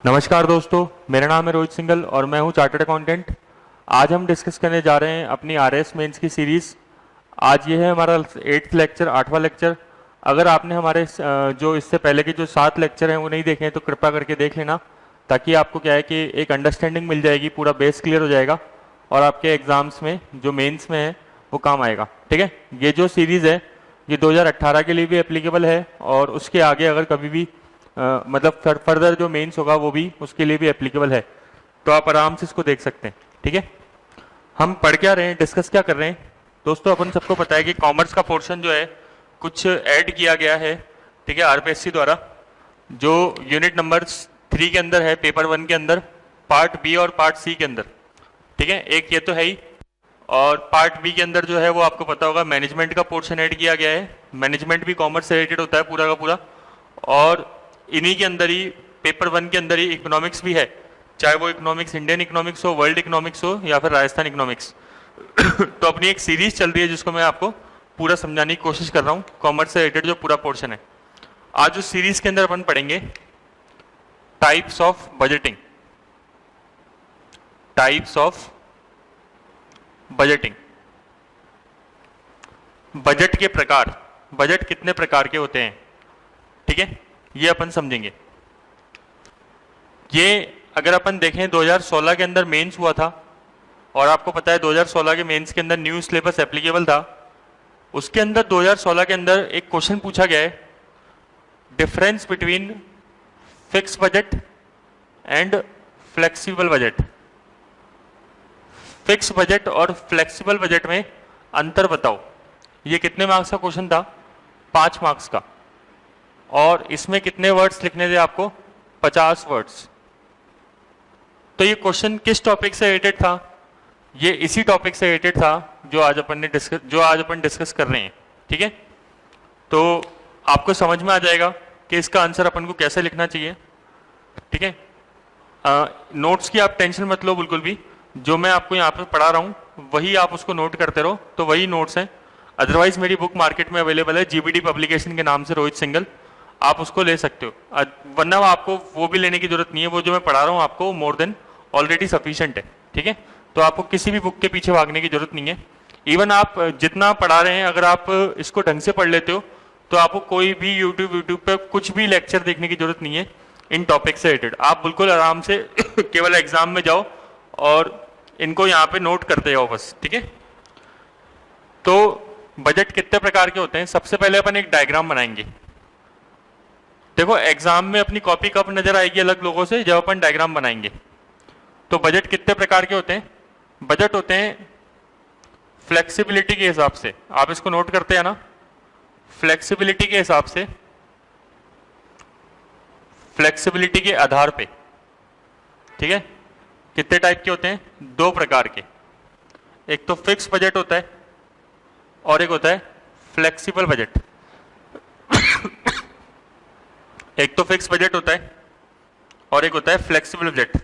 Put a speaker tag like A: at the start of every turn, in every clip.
A: नमस्कार दोस्तों, मेरा नाम है रोहित सिंघल और मैं हूं चार्टर्ड अकाउंटेंट। आज हम डिस्कस करने जा रहे हैं अपनी आरएस मेंस की सीरीज़। आज ये है हमारा 8th लेक्चर, 8वां लेक्चर। अगर आपने हमारे जो इससे पहले के जो 7 लेक्चर हैं वो नहीं देखे हैं तो कृपया करके देख लेना, ताकि आपको क्या है कि एक अंडरस्टैंडिंग मिल जाएगी, पूरा बेस क्लियर हो जाएगा और आपके एग्ज़ाम्स में जो मेन्स में है वो काम आएगा। ठीक है, ये जो सीरीज़ है ये 2018 के लिए भी एप्लीकेबल है और उसके आगे अगर कभी भी मतलब फर्दर जो मेंस होगा वो भी उसके लिए भी एप्लीकेबल है, तो आप आराम से इसको देख सकते हैं। ठीक है, हम पढ़ क्या रहे हैं, डिस्कस क्या कर रहे हैं दोस्तों। अपन सबको पता है कि कॉमर्स का पोर्शन जो है कुछ ऐड किया गया है, ठीक है, आरपीएससी द्वारा, जो यूनिट नंबर 3 के अंदर है, पेपर 1 के अंदर, पार्ट बी और पार्ट सी के अंदर। ठीक है, एक ये तो है ही, और पार्ट बी के अंदर जो है वो आपको पता होगा मैनेजमेंट का पोर्शन ऐड किया गया है। मैनेजमेंट भी कॉमर्स से रिलेटेड होता है पूरा का पूरा, और इन्हीं के अंदर ही पेपर 1 के अंदर ही इकोनॉमिक्स भी है, चाहे वो इकोनॉमिक्स इंडियन इकोनॉमिक्स हो, वर्ल्ड इकोनॉमिक्स हो या फिर राजस्थान इकोनॉमिक्स। तो अपनी एक सीरीज चल रही है जिसको मैं आपको पूरा समझाने की कोशिश कर रहा हूँ, कॉमर्स से रिलेटेड जो पूरा पोर्शन है। आज उस सीरीज के अंदर अपन पढ़ेंगे types of budgeting. Types of budgeting, budget के प्रकार, बजट कितने प्रकार के होते हैं, ठीक है, ये अपन समझेंगे। ये अगर अपन देखें 2016 के अंदर मेंस हुआ था, और आपको पता है 2016 के मेंस के अंदर न्यू सिलेबस एप्लीकेबल था। उसके अंदर 2016 के अंदर एक क्वेश्चन पूछा गया है, difference between fix budget and flexible budget. Fix budget और फ्लेक्सिबल बजट में अंतर बताओ। ये कितने मार्क्स का क्वेश्चन था? 5 मार्क्स का। और इसमें कितने वर्ड्स लिखने थे आपको? 50 वर्ड्स। तो ये क्वेश्चन किस टॉपिक से रिलेटेड था? ये इसी टॉपिक से रिलेटेड था जो आज अपन डिस्कस कर रहे हैं। ठीक है, तो आपको समझ में आ जाएगा कि इसका आंसर अपन को कैसे लिखना चाहिए। ठीक है, नोट्स की आप टेंशन मत लो बिल्कुल भी, जो मैं आपको यहाँ पे पढ़ा रहा हूँ वही आप उसको नोट करते रहो, तो वही नोट्स हैं। अदरवाइज मेरी बुक मार्केट में अवेलेबल है, जीबीडी पब्लिकेशन के नाम से, रोहित सिंघल, आप उसको ले सकते हो। वरना आपको वो भी लेने की जरूरत नहीं है, वो जो मैं पढ़ा रहा हूँ आपको मोर देन ऑलरेडी सफिशिएंट है। ठीक है, तो आपको किसी भी बुक के पीछे भागने की जरूरत नहीं है। इवन आप जितना पढ़ा रहे हैं, अगर आप इसको ढंग से पढ़ लेते हो तो आपको कोई भी यूट्यूब पे कुछ भी लेक्चर देखने की जरूरत नहीं है इन टॉपिक से रिलेटेड। आप बिल्कुल आराम से केवल एग्जाम में जाओ और इनको यहाँ पे नोट करते जाओ बस। ठीक है, तो बजट कितने प्रकार के होते हैं, सबसे पहले अपन एक डायग्राम बनाएंगे। देखो, एग्जाम में अपनी कॉपी कब नजर आएगी अलग लोगों से? जब अपन डायग्राम बनाएंगे। तो बजट कितने प्रकार के होते हैं? बजट होते हैं फ्लेक्सिबिलिटी के हिसाब से, आप इसको नोट करते हैं ना, फ्लेक्सिबिलिटी के हिसाब से, फ्लेक्सिबिलिटी के आधार पे। ठीक है, कितने टाइप के होते हैं? 2 प्रकार के। एक तो फिक्स बजट होता है और एक होता है फ्लेक्सिबल बजट। एक तो फिक्स बजट होता है और एक होता है फ्लेक्सिबल बजट।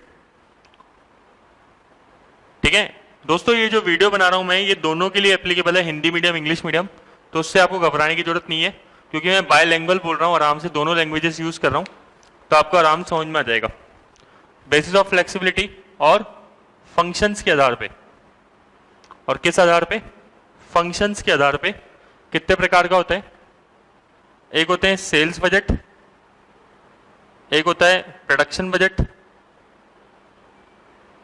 A: ठीक है दोस्तों, ये जो वीडियो बना रहा हूं मैं, ये दोनों के लिए एप्लीकेबल है, हिंदी मीडियम, इंग्लिश मीडियम, तो उससे आपको घबराने की जरूरत नहीं है, क्योंकि मैं बायलैंग्वेज बोल रहा हूं, आराम से दोनों लैंग्वेजेस यूज कर रहा हूं, तो आपको आराम से समझ में आ जाएगा। बेसिस ऑफ फ्लेक्सिबिलिटी और फंक्शंस के आधार पे, और किस आधार पे? फंक्शंस के आधार पे। कितने प्रकार का होता है? एक होते हैं सेल्स बजट, एक होता है प्रोडक्शन बजट,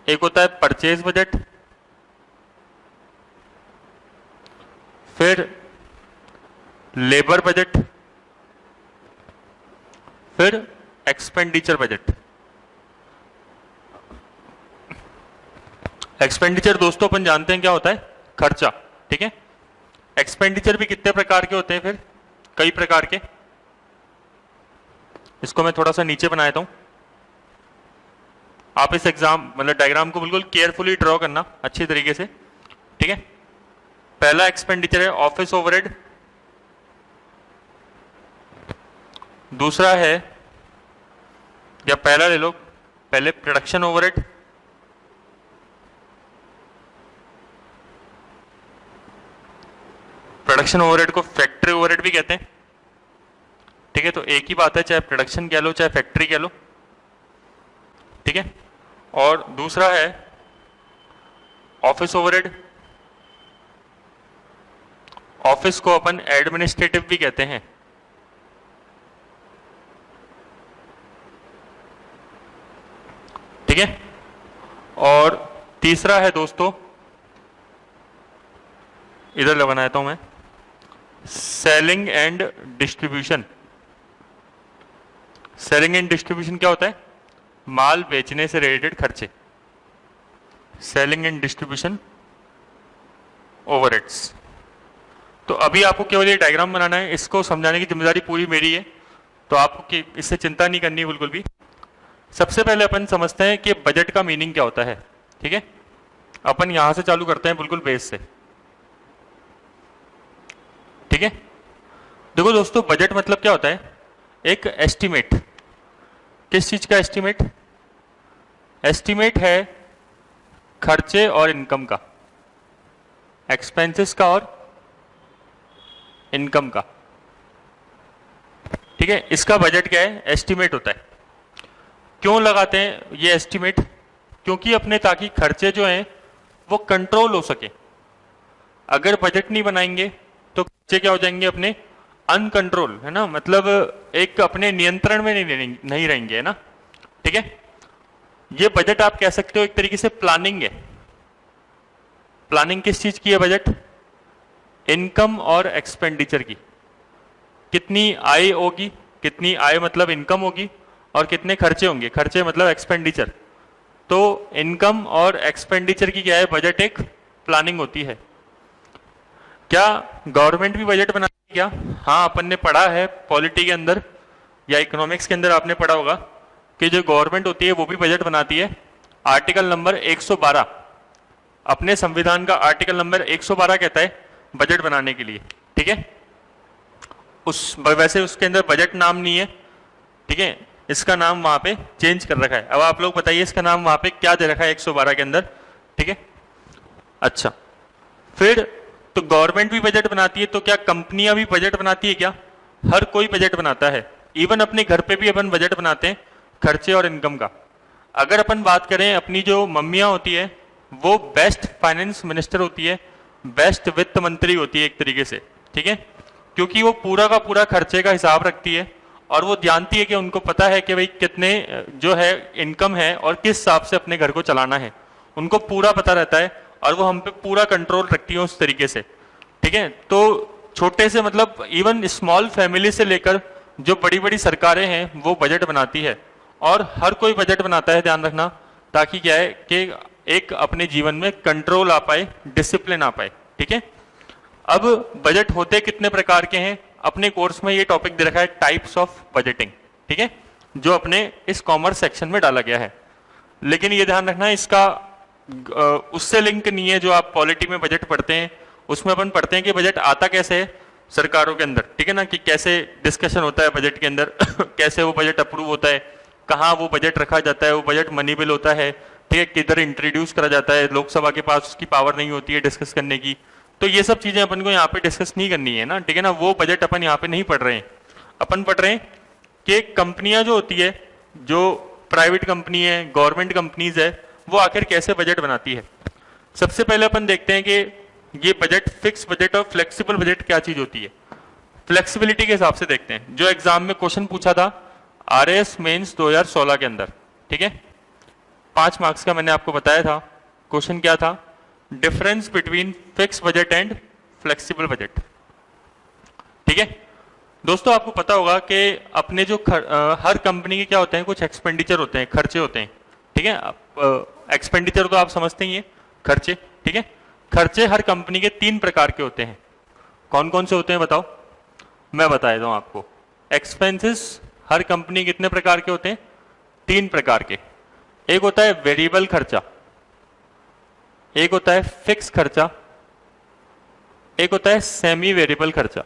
A: एक होता है परचेज बजट, फिर लेबर बजट, फिर एक्सपेंडिचर बजट। एक्सपेंडिचर दोस्तों अपन जानते हैं क्या होता है? खर्चा। ठीक है, एक्सपेंडिचर भी कितने प्रकार के होते हैं? फिर कई प्रकार के। इसको मैं थोड़ा सा नीचे बना देता हूं, आप इस एग्जाम मतलब डायग्राम को बिल्कुल केयरफुली ड्रॉ करना अच्छी तरीके से। ठीक है, पहला एक्सपेंडिचर है ऑफिस ओवरहेड, दूसरा है, या पहला ले लो, पहले प्रोडक्शन ओवरहेड, प्रोडक्शन ओवरहेड को फैक्ट्री ओवरहेड भी कहते हैं। ठीक है, तो एक ही बात है, चाहे प्रोडक्शन कह लो चाहे फैक्ट्री कह लो। ठीक है। और दूसरा है ऑफिस ओवरहेड। ऑफिस को अपन एडमिनिस्ट्रेटिव भी कहते हैं। ठीक है। और तीसरा है दोस्तों, इधर लगाना चाहता हूं मैं, selling and distribution. Selling and distribution क्या होता है? माल बेचने से रिलेटेड खर्चे। Selling and distribution overheads. तो अभी आपको केवल ये डायग्राम बनाना है, इसको समझाने की जिम्मेदारी पूरी मेरी है, तो आपको इससे चिंता नहीं करनी बिल्कुल भी। सबसे पहले अपन समझते हैं कि बजट का मीनिंग क्या होता है। ठीक है, अपन यहां से चालू करते हैं बिल्कुल बेस से। ठीक है, देखो दोस्तों, बजट मतलब क्या होता है? एक एस्टीमेट। किस चीज का एस्टीमेट? एस्टीमेट है खर्चे और इनकम का, एक्सपेंसेस का और इनकम का। ठीक है, इसका बजट क्या है? एस्टीमेट होता है। क्यों लगाते हैं ये एस्टीमेट? क्योंकि अपने ताकि खर्चे जो हैं वो कंट्रोल हो सके। अगर बजट नहीं बनाएंगे तो खर्चे क्या हो जाएंगे? अपने अनकंट्रोल, है ना, मतलब एक अपने नियंत्रण में नहीं रहेंगे, है ना। ठीक है, ये बजट आप कह सकते हो एक तरीके से प्लानिंग है। प्लानिंग किस चीज की है बजट? इनकम और एक्सपेंडिचर की। कितनी आय होगी, कितनी आय मतलब इनकम होगी, और कितने खर्चे होंगे, खर्चे मतलब एक्सपेंडिचर। तो इनकम और एक्सपेंडिचर की क्या है? बजट एक प्लानिंग होती है। क्या गवर्नमेंट भी बजट बनाती है क्या? हाँ, अपन ने पढ़ा है पॉलिटी के अंदर या इकोनॉमिक्स के अंदर, आपने पढ़ा होगा कि जो गवर्नमेंट होती है वो भी बजट बनाती है। आर्टिकल नंबर 112, अपने संविधान का आर्टिकल नंबर 112 कहता है बजट बनाने के लिए। ठीक है, वैसे उसके अंदर बजट नाम नहीं है। ठीक है, इसका नाम वहां पे चेंज कर रखा है। अब आप लोग बताइए इसका नाम वहां पे क्या दे रखा है 112 के अंदर? ठीक है, अच्छा, फिर तो गवर्नमेंट भी बजट बनाती है, तो क्या कंपनियां भी बजट बनाती है क्या? हर कोई बजट बनाता है। इवन अपने घर पे भी अपन बजट बनाते हैं खर्चे और इनकम का। अगर अपन बात करें, अपनी जो मम्मियां होती है वो बेस्ट फाइनेंस मिनिस्टर होती है, बेस्ट वित्त मंत्री होती है एक तरीके से। ठीक है, क्योंकि वो पूरा का पूरा खर्चे का हिसाब रखती है और वो जानती है कि उनको पता है कि भाई कितने जो है इनकम है और किस हिसाब से अपने घर को चलाना है, उनको पूरा पता रहता है और वो हम पे पूरा कंट्रोल रखती है उस तरीके से। ठीक है, तो छोटे से मतलब इवन स्मॉल फैमिली से लेकर जो बड़ी बड़ी सरकारें हैं वो बजट बनाती है, और हर कोई बजट बनाता है, ध्यान रखना, ताकि क्या है कि एक अपने जीवन में कंट्रोल आ पाए, डिसिप्लिन आ पाए। ठीक है, अब बजट होते कितने प्रकार के हैं? अपने कोर्स में ये टॉपिक दे रखा है टाइप्स ऑफ बजटिंग। ठीक है, जो अपने इस कॉमर्स सेक्शन में डाला गया है। लेकिन ये ध्यान रखना, इसका उससे लिंक नहीं है जो आप पॉलिटी में बजट पढ़ते हैं। उसमें अपन पढ़ते हैं कि बजट आता कैसे है सरकारों के अंदर। ठीक है ना, कि कैसे डिस्कशन होता है बजट के अंदर कैसे वो बजट अप्रूव होता है, कहाँ वो बजट रखा जाता है, वो बजट मनी बिल होता है, ठीक है, किधर इंट्रोड्यूस करा जाता है, लोकसभा के पास उसकी पावर नहीं होती है डिस्कस करने की। तो ये सब चीजें अपन को यहाँ पे डिस्कस नहीं करनी है ना, ठीक है ना। वो बजट अपन यहाँ पे नहीं पढ़ रहे हैं, अपन पढ़ रहे हैं कि कंपनियां जो होती है, जो प्राइवेट कंपनी है, गवर्नमेंट कंपनीज है, वो आखिर कैसे बजट बनाती है। सबसे पहले अपन देखते हैं कि ये बजट, फिक्स बजट और फ्लेक्सिबल बजट क्या चीज होती है। फ्लेक्सिबिलिटी के हिसाब से देखते हैं, जो एग्जाम में क्वेश्चन पूछा था आरएएस मेंस 2016 के अंदर, ठीक है, 5 मार्क्स का मैंने आपको बताया था। क्वेश्चन क्या था? Difference between fix budget and flexible budget. ठीक है दोस्तों, आपको पता होगा कि अपने जो हर कंपनी के क्या होते हैं, कुछ एक्सपेंडिचर होते हैं, खर्चे होते हैं। ठीक है, एक्सपेंडिचर तो आप समझते ही हैं, खर्चे। ठीक है, खर्चे हर कंपनी के 3 प्रकार के होते हैं। कौन कौन से होते हैं बताओ? मैं बता देता हूं आपको। एक्सपेंसेस हर कंपनी कितने प्रकार के होते हैं? 3 प्रकार के। एक होता है वेरिएबल खर्चा, एक होता है फिक्स खर्चा, एक होता है सेमी वेरिएबल खर्चा।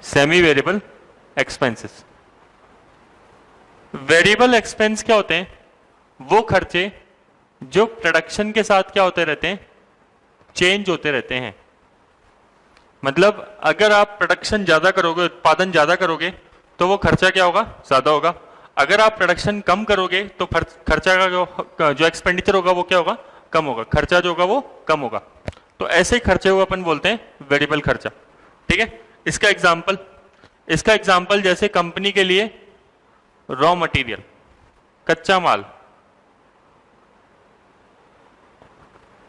A: Semi variable expenses. Variable expense क्या होते हैं? वो खर्चे जो प्रोडक्शन के साथ क्या होते रहते हैं? चेंज होते रहते हैं। मतलब अगर आप प्रोडक्शन ज्यादा करोगे, उत्पादन ज्यादा करोगे, तो वो खर्चा क्या होगा, ज्यादा होगा। अगर आप प्रोडक्शन कम करोगे तो खर्चा का जो एक्सपेंडिचर होगा वो क्या होगा, कम होगा, खर्चा जो होगा वो कम होगा। तो ऐसे ही खर्चे को अपन बोलते हैं वेरिएबल खर्चा। ठीक है, इसका एग्जाम्पल जैसे कंपनी के लिए रॉ मटेरियल, कच्चा माल,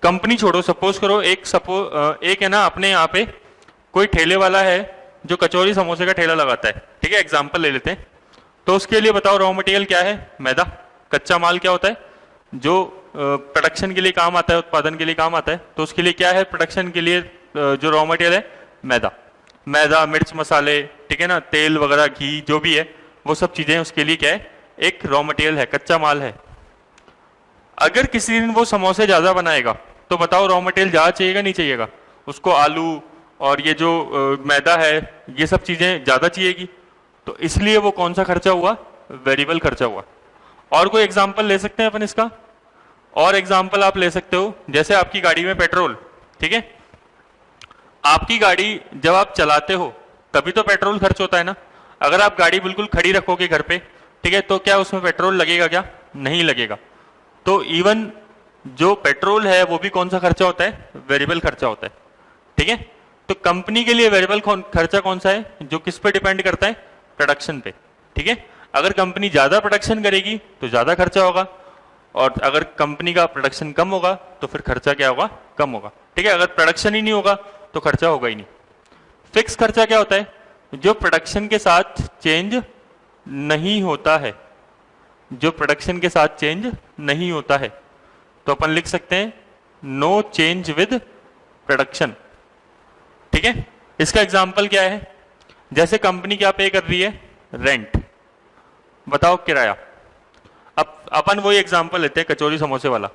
A: कंपनी छोड़ो, सपोज करो एक है ना अपने यहाँ पे कोई ठेले वाला है जो कचौरी समोसे का ठेला लगाता है। ठीक है, एग्जाम्पल ले लेते हैं। तो उसके लिए बताओ रॉ मटेरियल क्या है, मैदा। कच्चा माल क्या होता है, जो प्रोडक्शन के लिए काम आता है, उत्पादन के लिए काम आता है। तो उसके लिए क्या है, प्रोडक्शन के लिए जो रॉ मटेरियल है मैदा, मिर्च मसाले, ठीक है ना, तेल वगैरह, घी, जो भी है वो सब चीजें उसके लिए क्या है, एक रॉ मटेरियल है, कच्चा माल है। अगर किसी दिन वो समोसे ज्यादा बनाएगा तो बताओ रॉ मटेरियल ज्यादा चाहिएगा नहीं चाहिएगा, उसको आलू और ये जो मैदा है ये सब चीजें ज्यादा चाहिएगी। तो इसलिए वो कौन सा खर्चा हुआ, वेरिएबल खर्चा हुआ। और कोई एग्जांपल ले सकते हैं अपन इसका, और एग्जांपल आप ले सकते हो जैसे आपकी गाड़ी में पेट्रोल। ठीक है, आपकी गाड़ी जब आप चलाते हो तभी तो पेट्रोल खर्च होता है ना। अगर आप गाड़ी बिल्कुल खड़ी रखोगे घर पे, ठीक है, तो क्या उसमें पेट्रोल लगेगा, क्या नहीं लगेगा। तो इवन जो पेट्रोल है वो भी कौन सा खर्चा होता है, वेरिएबल खर्चा होता है। ठीक है, तो कंपनी के लिए वेरिएबल खर्चा कौन सा है, जो किस पे डिपेंड करता है, प्रोडक्शन पे। ठीक है, अगर कंपनी ज्यादा प्रोडक्शन करेगी तो ज्यादा खर्चा होगा, और अगर कंपनी का प्रोडक्शन कम होगा तो फिर खर्चा क्या होगा, कम होगा। ठीक है, अगर प्रोडक्शन ही नहीं होगा तो खर्चा होगा ही नहीं। फिक्स खर्चा क्या होता है, जो प्रोडक्शन के साथ चेंज नहीं होता है, जो प्रोडक्शन के साथ चेंज नहीं होता है। तो अपन लिख सकते हैं नो चेंज विद प्रोडक्शन। ठीक है, इसका एग्जांपल क्या है, जैसे कंपनी क्या पे कर रही है, रेंट, बताओ किराया। अब अपन वही एग्जांपल लेते हैं कचौरी समोसे वाला।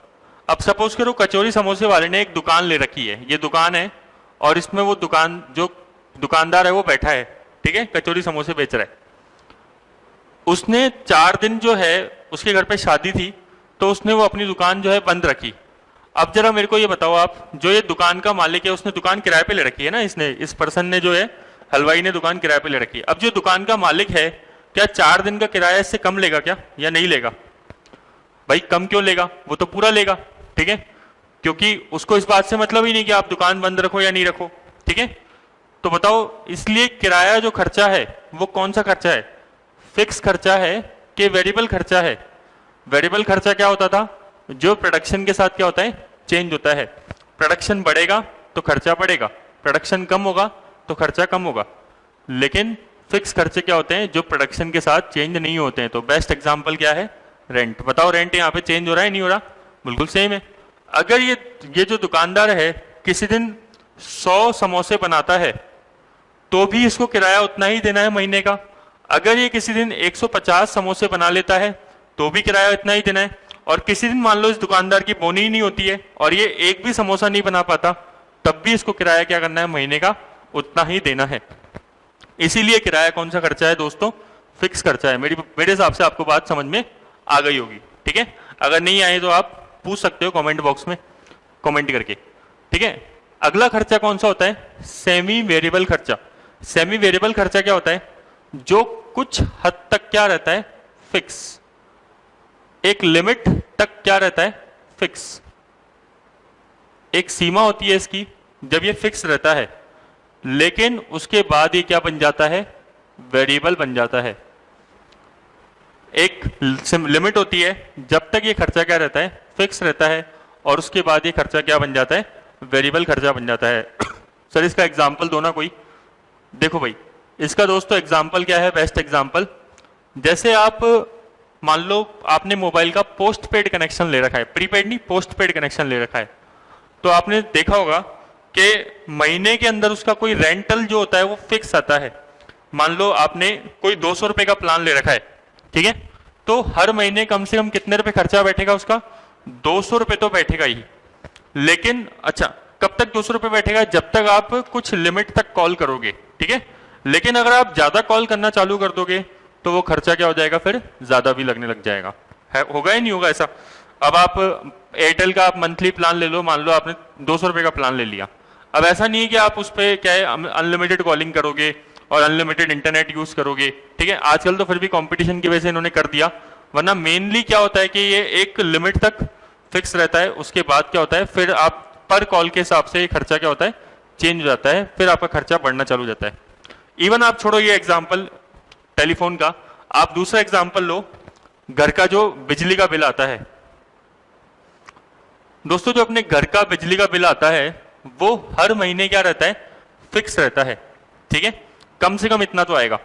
A: अब सपोज करो कचौरी समोसे वाले ने एक दुकान ले रखी है, ये दुकान है और इसमें वो जो दुकानदार है वो बैठा है, ठीक है, कचौरी समोसे बेच रहा है। उसने 4 दिन जो है उसके घर पे शादी थी तो उसने वो अपनी दुकान जो है बंद रखी। अब जरा मेरे को ये बताओ आप, जो ये दुकान का मालिक है उसने दुकान किराए पे ले रखी है ना, इस पर्सन ने जो है, हलवाई ने दुकान किराए पे ले रखी है। अब जो दुकान का मालिक है क्या 4 दिन का किराया इससे कम लेगा क्या, या नहीं लेगा? भाई कम क्यों लेगा, वो तो पूरा लेगा। ठीक है, क्योंकि उसको इस बात से मतलब ही नहीं कि आप दुकान बंद रखो या नहीं रखो। ठीक है, तो बताओ इसलिए किराया जो खर्चा है वो कौन सा खर्चा है, फिक्स खर्चा है कि वेरिएबल खर्चा है? वेरिएबल खर्चा क्या होता था, जो प्रोडक्शन के साथ क्या होता है, चेंज होता है। प्रोडक्शन बढ़ेगा तो खर्चा बढ़ेगा, प्रोडक्शन कम होगा तो खर्चा कम होगा। लेकिन फिक्स खर्चे क्या होते हैं, जो प्रोडक्शन के साथ चेंज नहीं होते हैं। तो बेस्ट एग्जांपल क्या है, रेंट। बताओ रेंट यहाँ पे चेंज हो रहा है नहीं हो रहा, बिल्कुल सेम है। अगर ये जो दुकानदार है किसी दिन 100 समोसे बनाता है तो भी इसको किराया उतना ही देना है महीने का। अगर ये किसी दिन 150 समोसे बना लेता है तो भी किराया इतना ही देना है। और किसी दिन मान लो इस दुकानदार की बोनी ही नहीं होती है और ये एक भी समोसा नहीं बना पाता, तब भी इसको किराया क्या करना है, महीने का उतना ही देना है। इसीलिए किराया कौन सा खर्चा है दोस्तों, फिक्स खर्चा है। मेरे हिसाब से आपको बात समझ में आ गई होगी। ठीक है, अगर नहीं आए तो आप पूछ सकते हो कमेंट बॉक्स में कमेंट करके। ठीक है, अगला खर्चा कौन सा होता है, सेमी वेरिएबल खर्चा। सेमी वेरिएबल खर्चा क्या होता है, जो कुछ हद तक क्या रहता है, फिक्स, एक लिमिट तक क्या रहता है, फिक्स। एक सीमा होती है इसकी जब ये फिक्स रहता है, लेकिन उसके बाद ये क्या बन जाता है, वेरिएबल बन जाता है। एक लिमिट होती है जब तक ये खर्चा क्या रहता है, फिक्स रहता है, और उसके बाद ये खर्चा क्या बन जाता है, वेरिएबल खर्चा बन जाता है। सर इसका एग्जांपल दो ना कोई। देखो भाई इसका दोस्तों एग्जांपल क्या है, बेस्ट एग्जांपल, जैसे आप मान लो आपने मोबाइल का पोस्ट पेड कनेक्शन ले रखा है, प्रीपेड नहीं, पोस्ट पेड कनेक्शन ले रखा है। तो आपने देखा होगा कि महीने के अंदर उसका कोई रेंटल जो होता है वो फिक्स आता है। मान लो आपने कोई 200 रुपए का प्लान ले रखा है, ठीक है, तो हर महीने कम से कम कितने रुपए खर्चा बैठेगा उसका, 200 रुपए तो बैठेगा ही। लेकिन अच्छा कब तक 200 रुपए बैठेगा, जब तक आप कुछ लिमिट तक कॉल करोगे। ठीक है, लेकिन अगर आप ज्यादा कॉल करना चालू कर दोगे तो वो खर्चा क्या हो जाएगा, फिर ज्यादा भी लगने लग जाएगा। होगा ही नहीं होगा ऐसा। अब आप एयरटेल का आप मंथली प्लान ले लो, मान लो आपने 200 रुपए का प्लान ले लिया। अब ऐसा नहीं है कि आप उस पर क्या है अनलिमिटेड कॉलिंग करोगे और अनलिमिटेड इंटरनेट यूज करोगे, ठीक है। आजकल तो फिर भी कंपटीशन की वजह से इन्होंने कर दिया, वरना मेनली क्या होता है कि ये एक लिमिट तक फिक्स रहता है, उसके बाद क्या होता है फिर आप पर कॉल के हिसाब से ये खर्चा क्या होता है चेंज हो जाता है, फिर आपका खर्चा बढ़ना चालू हो जाता है। इवन आप छोड़ो ये एग्जाम्पल टेलीफोन का, आप दूसरा एग्जाम्पल लो, घर का जो बिजली का बिल आता है। दोस्तों जो अपने घर का बिजली का बिल आता है वो हर महीने क्या रहता है फिक्स रहता है, ठीक है। कम से कम इतना तो आएगा।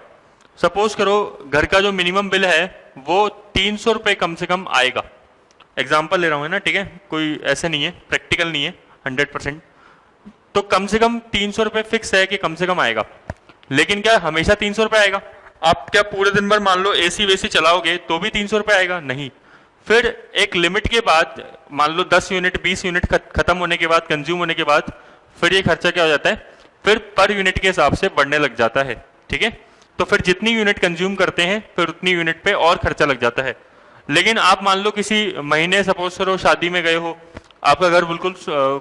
A: सपोज करो घर का जो मिनिमम बिल है वो 300 रुपए कम से कम आएगा, एग्जाम्पल ले रहा हूं ना, ठीक है, कोई ऐसे नहीं है, प्रैक्टिकल नहीं है 100%। तो कम से कम 300 रुपए फिक्स है कि कम से कम आएगा, लेकिन क्या हमेशा 300 रुपए आएगा? आप क्या पूरे दिन भर मान लो एसी वेसी चलाओगे तो भी 300 रुपए आएगा? नहीं। फिर एक लिमिट के बाद मान लो 10 यूनिट 20 यूनिट खत्म होने के बाद, कंज्यूम होने के बाद, फिर ये खर्चा क्या हो जाता है, फिर पर यूनिट के हिसाब से बढ़ने लग जाता है, ठीक है। तो फिर जितनी यूनिट कंज्यूम करते हैं फिर उतनी यूनिट पे और खर्चा लग जाता है। लेकिन आप मान लो किसी महीने सपोज करो शादी में गए हो, आपका घर बिल्कुल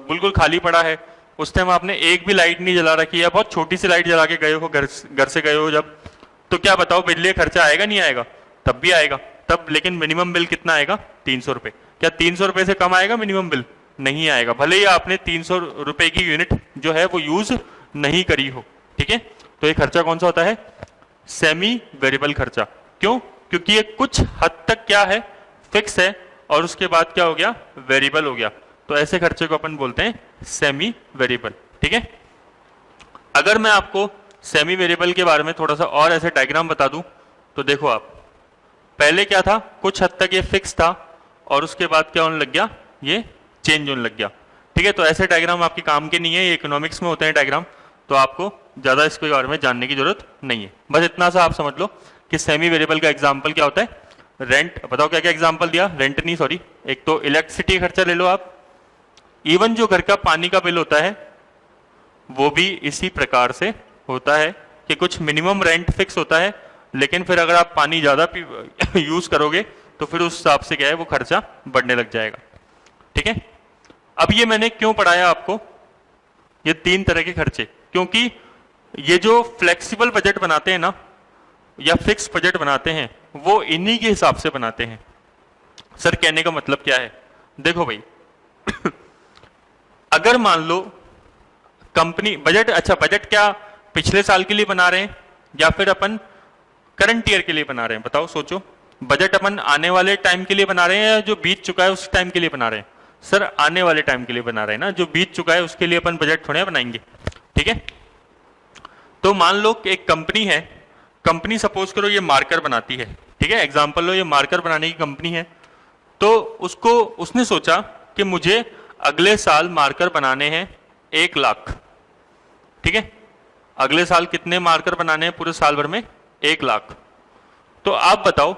A: बिल्कुल खाली पड़ा है, उस टाइम आपने एक भी लाइट नहीं जला रखी है, बहुत छोटी सी लाइट जला के गए हो, घर से गए हो जब, तो क्या बताओ बिजली का खर्चा आएगा नहीं आएगा? तब भी आएगा, तब लेकिन मिनिमम बिल कितना आएगा? 300 रुपए। क्या 300 रुपए से कम आएगा मिनिमम बिल? नहीं आएगा, भले ही आपने 300 रुपए की यूनिट जो है वो यूज नहीं करी हो, ठीक है। तो ये खर्चा कौन सा होता है? सेमी वेरिएबल खर्चा। क्यों? क्योंकि ये कुछ हद तक क्या है फिक्स है और उसके बाद क्या हो गया वेरिएबल हो गया। तो ऐसे खर्चे को अपन बोलते हैं सेमी वेरिएबल, ठीक है। अगर मैं आपको सेमी वेरिएबल के बारे में थोड़ा सा और ऐसे डायग्राम बता दूं तो देखो आप, पहले क्या था, कुछ हद तक ये फिक्स था और उसके बाद क्या होने लग गया, ये चेंज होने लग गया, ठीक है। तो ऐसे डायग्राम आपके काम के नहीं है, ये इकोनॉमिक्स में होते हैं डायग्राम, तो आपको ज्यादा इसके बारे में जानने की जरूरत नहीं है। बस इतना सा आप समझ लो कि सेमी वेरिएबल का एग्जाम्पल क्या होता है, रेंट। बताओ क्या क्या एग्जाम्पल दिया, रेंट नहीं सॉरी, एक तो इलेक्ट्रिसिटी खर्चा ले लो आप, इवन जो घर का पानी का बिल होता है वो भी इसी प्रकार से होता है कि कुछ मिनिमम रेंट फिक्स होता है, लेकिन फिर अगर आप पानी ज्यादा यूज करोगे तो फिर उस हिसाब से क्या है वो खर्चा बढ़ने लग जाएगा, ठीक है। अब ये मैंने क्यों पढ़ाया आपको ये 3 तरह के खर्चे, क्योंकि ये जो फ्लेक्सिबल बजट बनाते हैं ना या फिक्स बजट बनाते हैं वो इन्हीं के हिसाब से बनाते हैं। सर कहने का मतलब क्या है, देखो भाई अगर मान लो कंपनी बजट, अच्छा बजट क्या पिछले साल के लिए बना रहे हैं या फिर अपन करंट ईयर के लिए बना रहे हैं? बताओ सोचो, बजट अपन आने वाले टाइम के लिए बना रहे हैं या जो बीत चुका है उस टाइम के लिए बना रहे हैं? सर आने वाले टाइम के लिए बना रहे हैं ना, जो बीत चुका है उसके लिए अपन बजट थोड़े बनाएंगे, ठीक है। तो मान लो कि एक कंपनी है, कंपनी सपोज करो ये मार्कर बनाती है, ठीक है, एग्जाम्पल लो ये मार्कर बनाने की कंपनी है, तो उसने सोचा कि मुझे अगले साल मार्कर बनाने हैं 1 लाख, ठीक है। अगले साल कितने मार्कर बनाने हैं पूरे साल भर में? 1 लाख। तो आप बताओ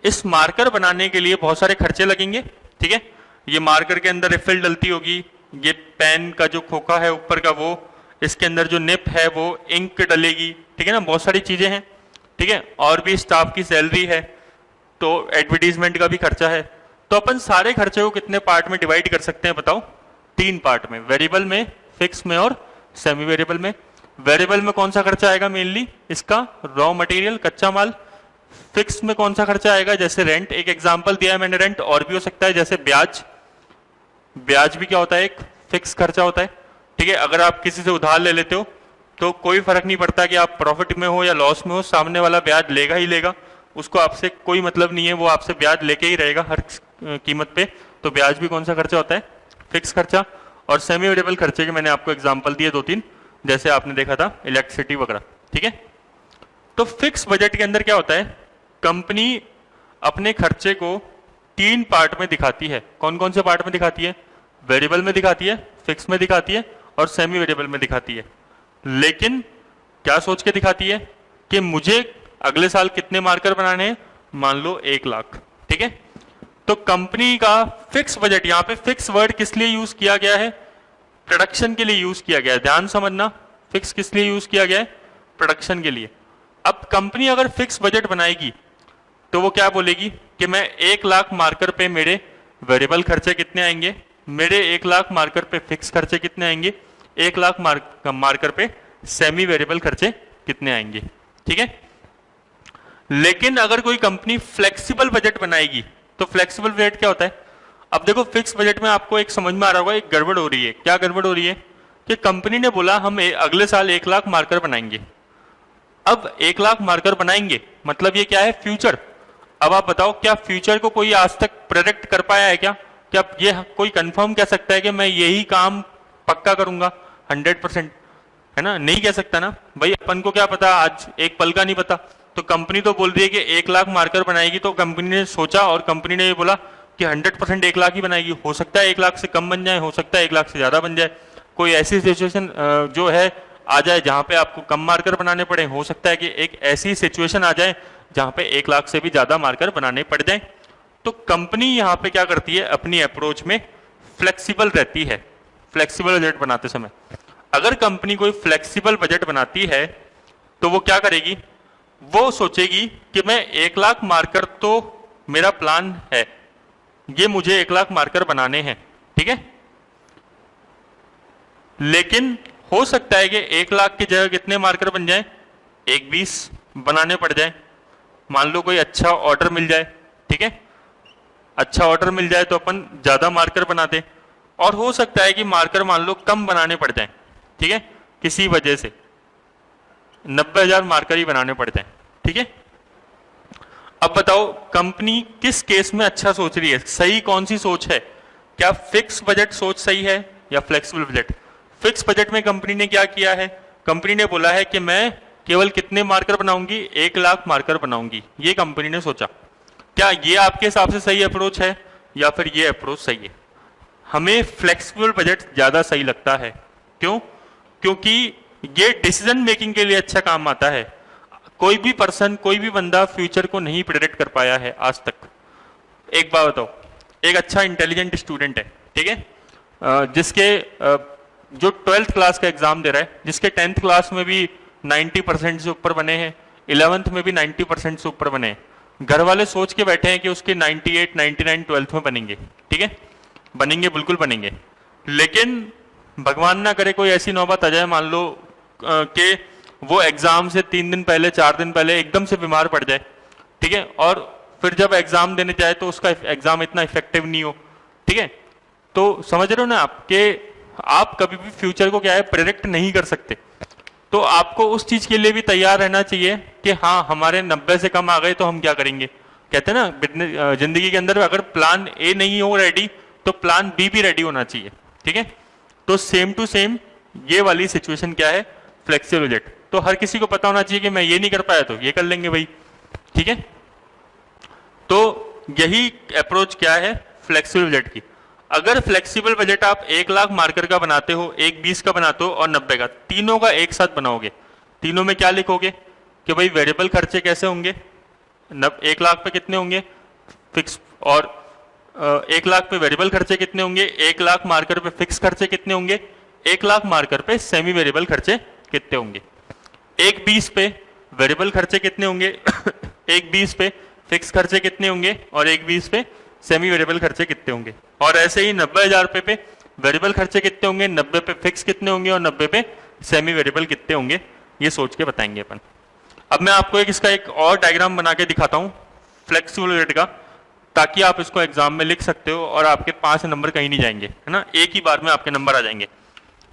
A: इस मार्कर बनाने के लिए बहुत सारे खर्चे लगेंगे, ठीक है। ये मार्कर के अंदर रिफिल डलती होगी, ये पेन का जो खोखा है ऊपर का वो, इसके अंदर जो निप है वो इंक डलेगी, ठीक है ना, बहुत सारी चीजें हैं, ठीक है। और भी स्टाफ की सैलरी है, तो एडवर्टीजमेंट का भी खर्चा है। तो अपन सारे खर्चे को कितने पार्ट में डिवाइड कर सकते हैं बताओ? 3 पार्ट में, वेरिएबल में, फिक्स में और सेमी वेरिएबल में। वेरिएबल में कौन सा खर्चा आएगा? मेनली इसका रॉ मटेरियल, कच्चा माल। फिक्स में कौन सा खर्चा आएगा? जैसे रेंट, एक एग्जांपल दिया है मैंने, रेंट। और भी हो सकता है जैसे ब्याज, ब्याज भी क्या होता है? एक फिक्स खर्चा होता है, ठीक है। अगर आप किसी से उधार ले लेते हो तो कोई फर्क नहीं पड़ता कि आप प्रॉफिट में हो या लॉस में हो, सामने वाला ब्याज लेगा ही लेगा, उसको आपसे कोई मतलब नहीं है, वो आपसे ब्याज लेके ही रहेगा हर कीमत पे। तो ब्याज भी कौन सा खर्चा होता है? फिक्स खर्चा। और सेमी वेरिएबल खर्चे के मैंने आपको एग्जांपल दिए 2-3, जैसे आपने देखा था इलेक्ट्रिसिटी वगैरह, ठीक है। तो फिक्स बजट के अंदर क्या होता है, कंपनी अपने खर्चे को 3 पार्ट में दिखाती है। कौन कौन से पार्ट में दिखाती है? वेरिएबल में दिखाती है, फिक्स में दिखाती है और सेमी वेरिएबल में दिखाती है। लेकिन क्या सोच के दिखाती है कि मुझे अगले साल कितने मार्कर बनाने हैं? मान लो 1 लाख, ठीक है। तो कंपनी का फिक्स बजट, यहां पे फिक्स वर्ड किस लिए यूज किया गया है? प्रोडक्शन के लिए यूज किया गया है। ध्यान समझना, फिक्स किस लिए यूज किया गया है? प्रोडक्शन के लिए। अब कंपनी अगर फिक्स बजट बनाएगी तो वो क्या बोलेगी कि मैं 1 लाख मार्कर पे मेरे वेरिएबल खर्चे कितने आएंगे, मेरे 1 लाख मार्कर पे फिक्स खर्चे कितने आएंगे, 1 लाख मार्कर पे सेमी वेरिएबल खर्चे कितने आएंगे, ठीक है। लेकिन अगर कोई कंपनी फ्लेक्सिबल बजट बनाएगी तो फ्लेक्सिबल बजट क्या होता है? अब देखो फिक्स बजट में आपको एक समझ में आ रहा होगा एक गड़बड़ हो रही है। क्या गड़बड़ हो रही है? कि कंपनी ने बोला हम अगले साल 1 लाख मार्कर बनाएंगे। अब 1 लाख मार्कर बनाएंगे मतलब ये क्या है? फ्यूचर। अब आप बताओ क्या फ्यूचर को कोई आज तक प्रेडिक्ट कर पाया है क्या? क्या ये कोई कंफर्म कह सकता है कि मैं यही काम पक्का करूंगा 100%? है ना, नहीं कह सकता ना भाई। अपन को क्या पता, आज एक पल का नहीं पता। तो कंपनी तो बोल रही है कि 1 लाख मार्कर बनाएगी, तो कंपनी ने सोचा और कंपनी ने ये बोला कि 100% 1 लाख ही बनाएगी। हो सकता है 1 लाख से कम बन जाए, हो सकता है 1 लाख से ज्यादा बन जाए। कोई ऐसी सिचुएशन जो है आ जाए जहां पे आपको कम मार्कर बनाने पड़े, हो सकता है कि एक ऐसी सिचुएशन आ जाए जहां पे 1 लाख से भी ज्यादा मार्कर बनाने पड़ जाए। तो कंपनी यहां पे क्या करती है? अपनी अप्रोच में फ्लेक्सिबल रहती है। फ्लेक्सिबल बजट बनाते समय अगर कंपनी कोई फ्लेक्सिबल बजट बनाती है तो वो क्या करेगी? वो सोचेगी कि मैं 1 लाख मार्कर तो मेरा प्लान है, ये मुझे 1 लाख मार्कर बनाने हैं, ठीक है। लेकिन हो सकता है कि 1 लाख की जगह कितने मार्कर बन जाए? 1-20 बनाने पड़ जाए। मान लो कोई अच्छा ऑर्डर मिल जाए, ठीक है, अच्छा ऑर्डर मिल जाए तो अपन ज्यादा मार्कर बनाते। और हो सकता है कि मार्कर मान लो कम बनाने पड़ जाए, ठीक है, किसी वजह से 90,000 मार्कर ही बनाने पड़ जाए, ठीक है। अब बताओ कंपनी किस केस में अच्छा सोच रही है? सही कौन सी सोच है? क्या फिक्स बजट सोच सही है या फ्लेक्सिबल बजट? फिक्स बजट में कंपनी ने क्या किया है? कंपनी ने बोला है कि मैं केवल कितने मार्कर बनाऊंगी? 1 लाख मार्कर बनाऊंगी, ये कंपनी ने सोचा। क्या ये आपके हिसाब से सही अप्रोच है या फिर ये अप्रोच सही है? हमें फ्लेक्सिबल बजट ज्यादा सही लगता है। क्यों? क्योंकि ये डिसीजन मेकिंग के लिए अच्छा काम आता है। कोई भी पर्सन, कोई भी बंदा फ्यूचर को नहीं प्रेडिक्ट कर पाया है आज तक। एक बात बताओ, एक अच्छा इंटेलिजेंट स्टूडेंट है, ठीक है, जिसके जो 12th क्लास का एग्जाम दे रहा है, जिसके 10th क्लास में भी 90% से ऊपर बने हैं, 11th में भी 90% से ऊपर बने हैं। घर वाले सोच के बैठे हैं कि उसके 98, 99 12th में बनेंगे, ठीक है, बनेंगे, बिल्कुल बनेंगे। लेकिन भगवान ना करे कोई ऐसी नौबत आ जाए, मान लो कि वो एग्जाम से 3 दिन पहले, 4 दिन पहले एकदम से बीमार पड़ जाए, ठीक है, और फिर जब एग्जाम देने जाए तो उसका एग्जाम इतना इफेक्टिव नहीं हो, ठीक है। तो समझ रहे हो ना आप कि आप कभी भी फ्यूचर को क्या है, प्रेडिक्ट नहीं कर सकते। तो आपको उस चीज के लिए भी तैयार रहना चाहिए कि हाँ हमारे 90 से कम आ गए तो हम क्या करेंगे। कहते हैं ना जिंदगी के अंदर अगर प्लान ए नहीं हो रेडी तो प्लान बी भी रेडी होना चाहिए, ठीक है। तो सेम टू सेम ये वाली सिचुएशन क्या है? Flexible budget. तो हर किसी को पता होना चाहिए कि मैं ये नहीं कर पाया तो ये कर लेंगे भाई, ठीक है। तो यही अप्रोच क्या है फ्लेक्सिबल बजट की। अगर फ्लेक्सिबल बजट आप 1 लाख मार्कर का बनाते हो, 1-20 का बनाते हो और 90 का, तीनों का एक साथ बनाओगे, तीनों में क्या लिखोगे कि भाई वेरिएबल खर्चे कैसे होंगे? 1 लाख पे कितने होंगे फिक्स, और 1 लाख पे वेरिएबल खर्चे कितने होंगे, 1 लाख मार्कर पे फिक्स खर्चे कितने होंगे, 1 लाख मार्कर पे सेमी वेरिएबल खर्चे कितने होंगे, 1-20 पे वेरिएबल खर्चे कितने होंगे 1-20 पे फिक्स खर्चे कितने होंगे और 1-20 पे सेमी वेरिएबल खर्चे कितने होंगे। और ऐसे ही 90,000 रुपए पे वेरिएबल खर्चे कितने होंगे, 90 पे फिक्स कितने होंगे और 90 पे सेमी वेरिएबल कितने होंगे, ये सोच के बताएंगे अपन। अब मैं आपको इसका एक और डायग्राम बना के दिखाता हूं फ्लेक्सिबल बजट का, ताकि आप इसको एग्जाम में लिख सकते हो और आपके 5 नंबर कहीं नहीं जाएंगे, है ना, एक ही बार में आपके नंबर आ जाएंगे।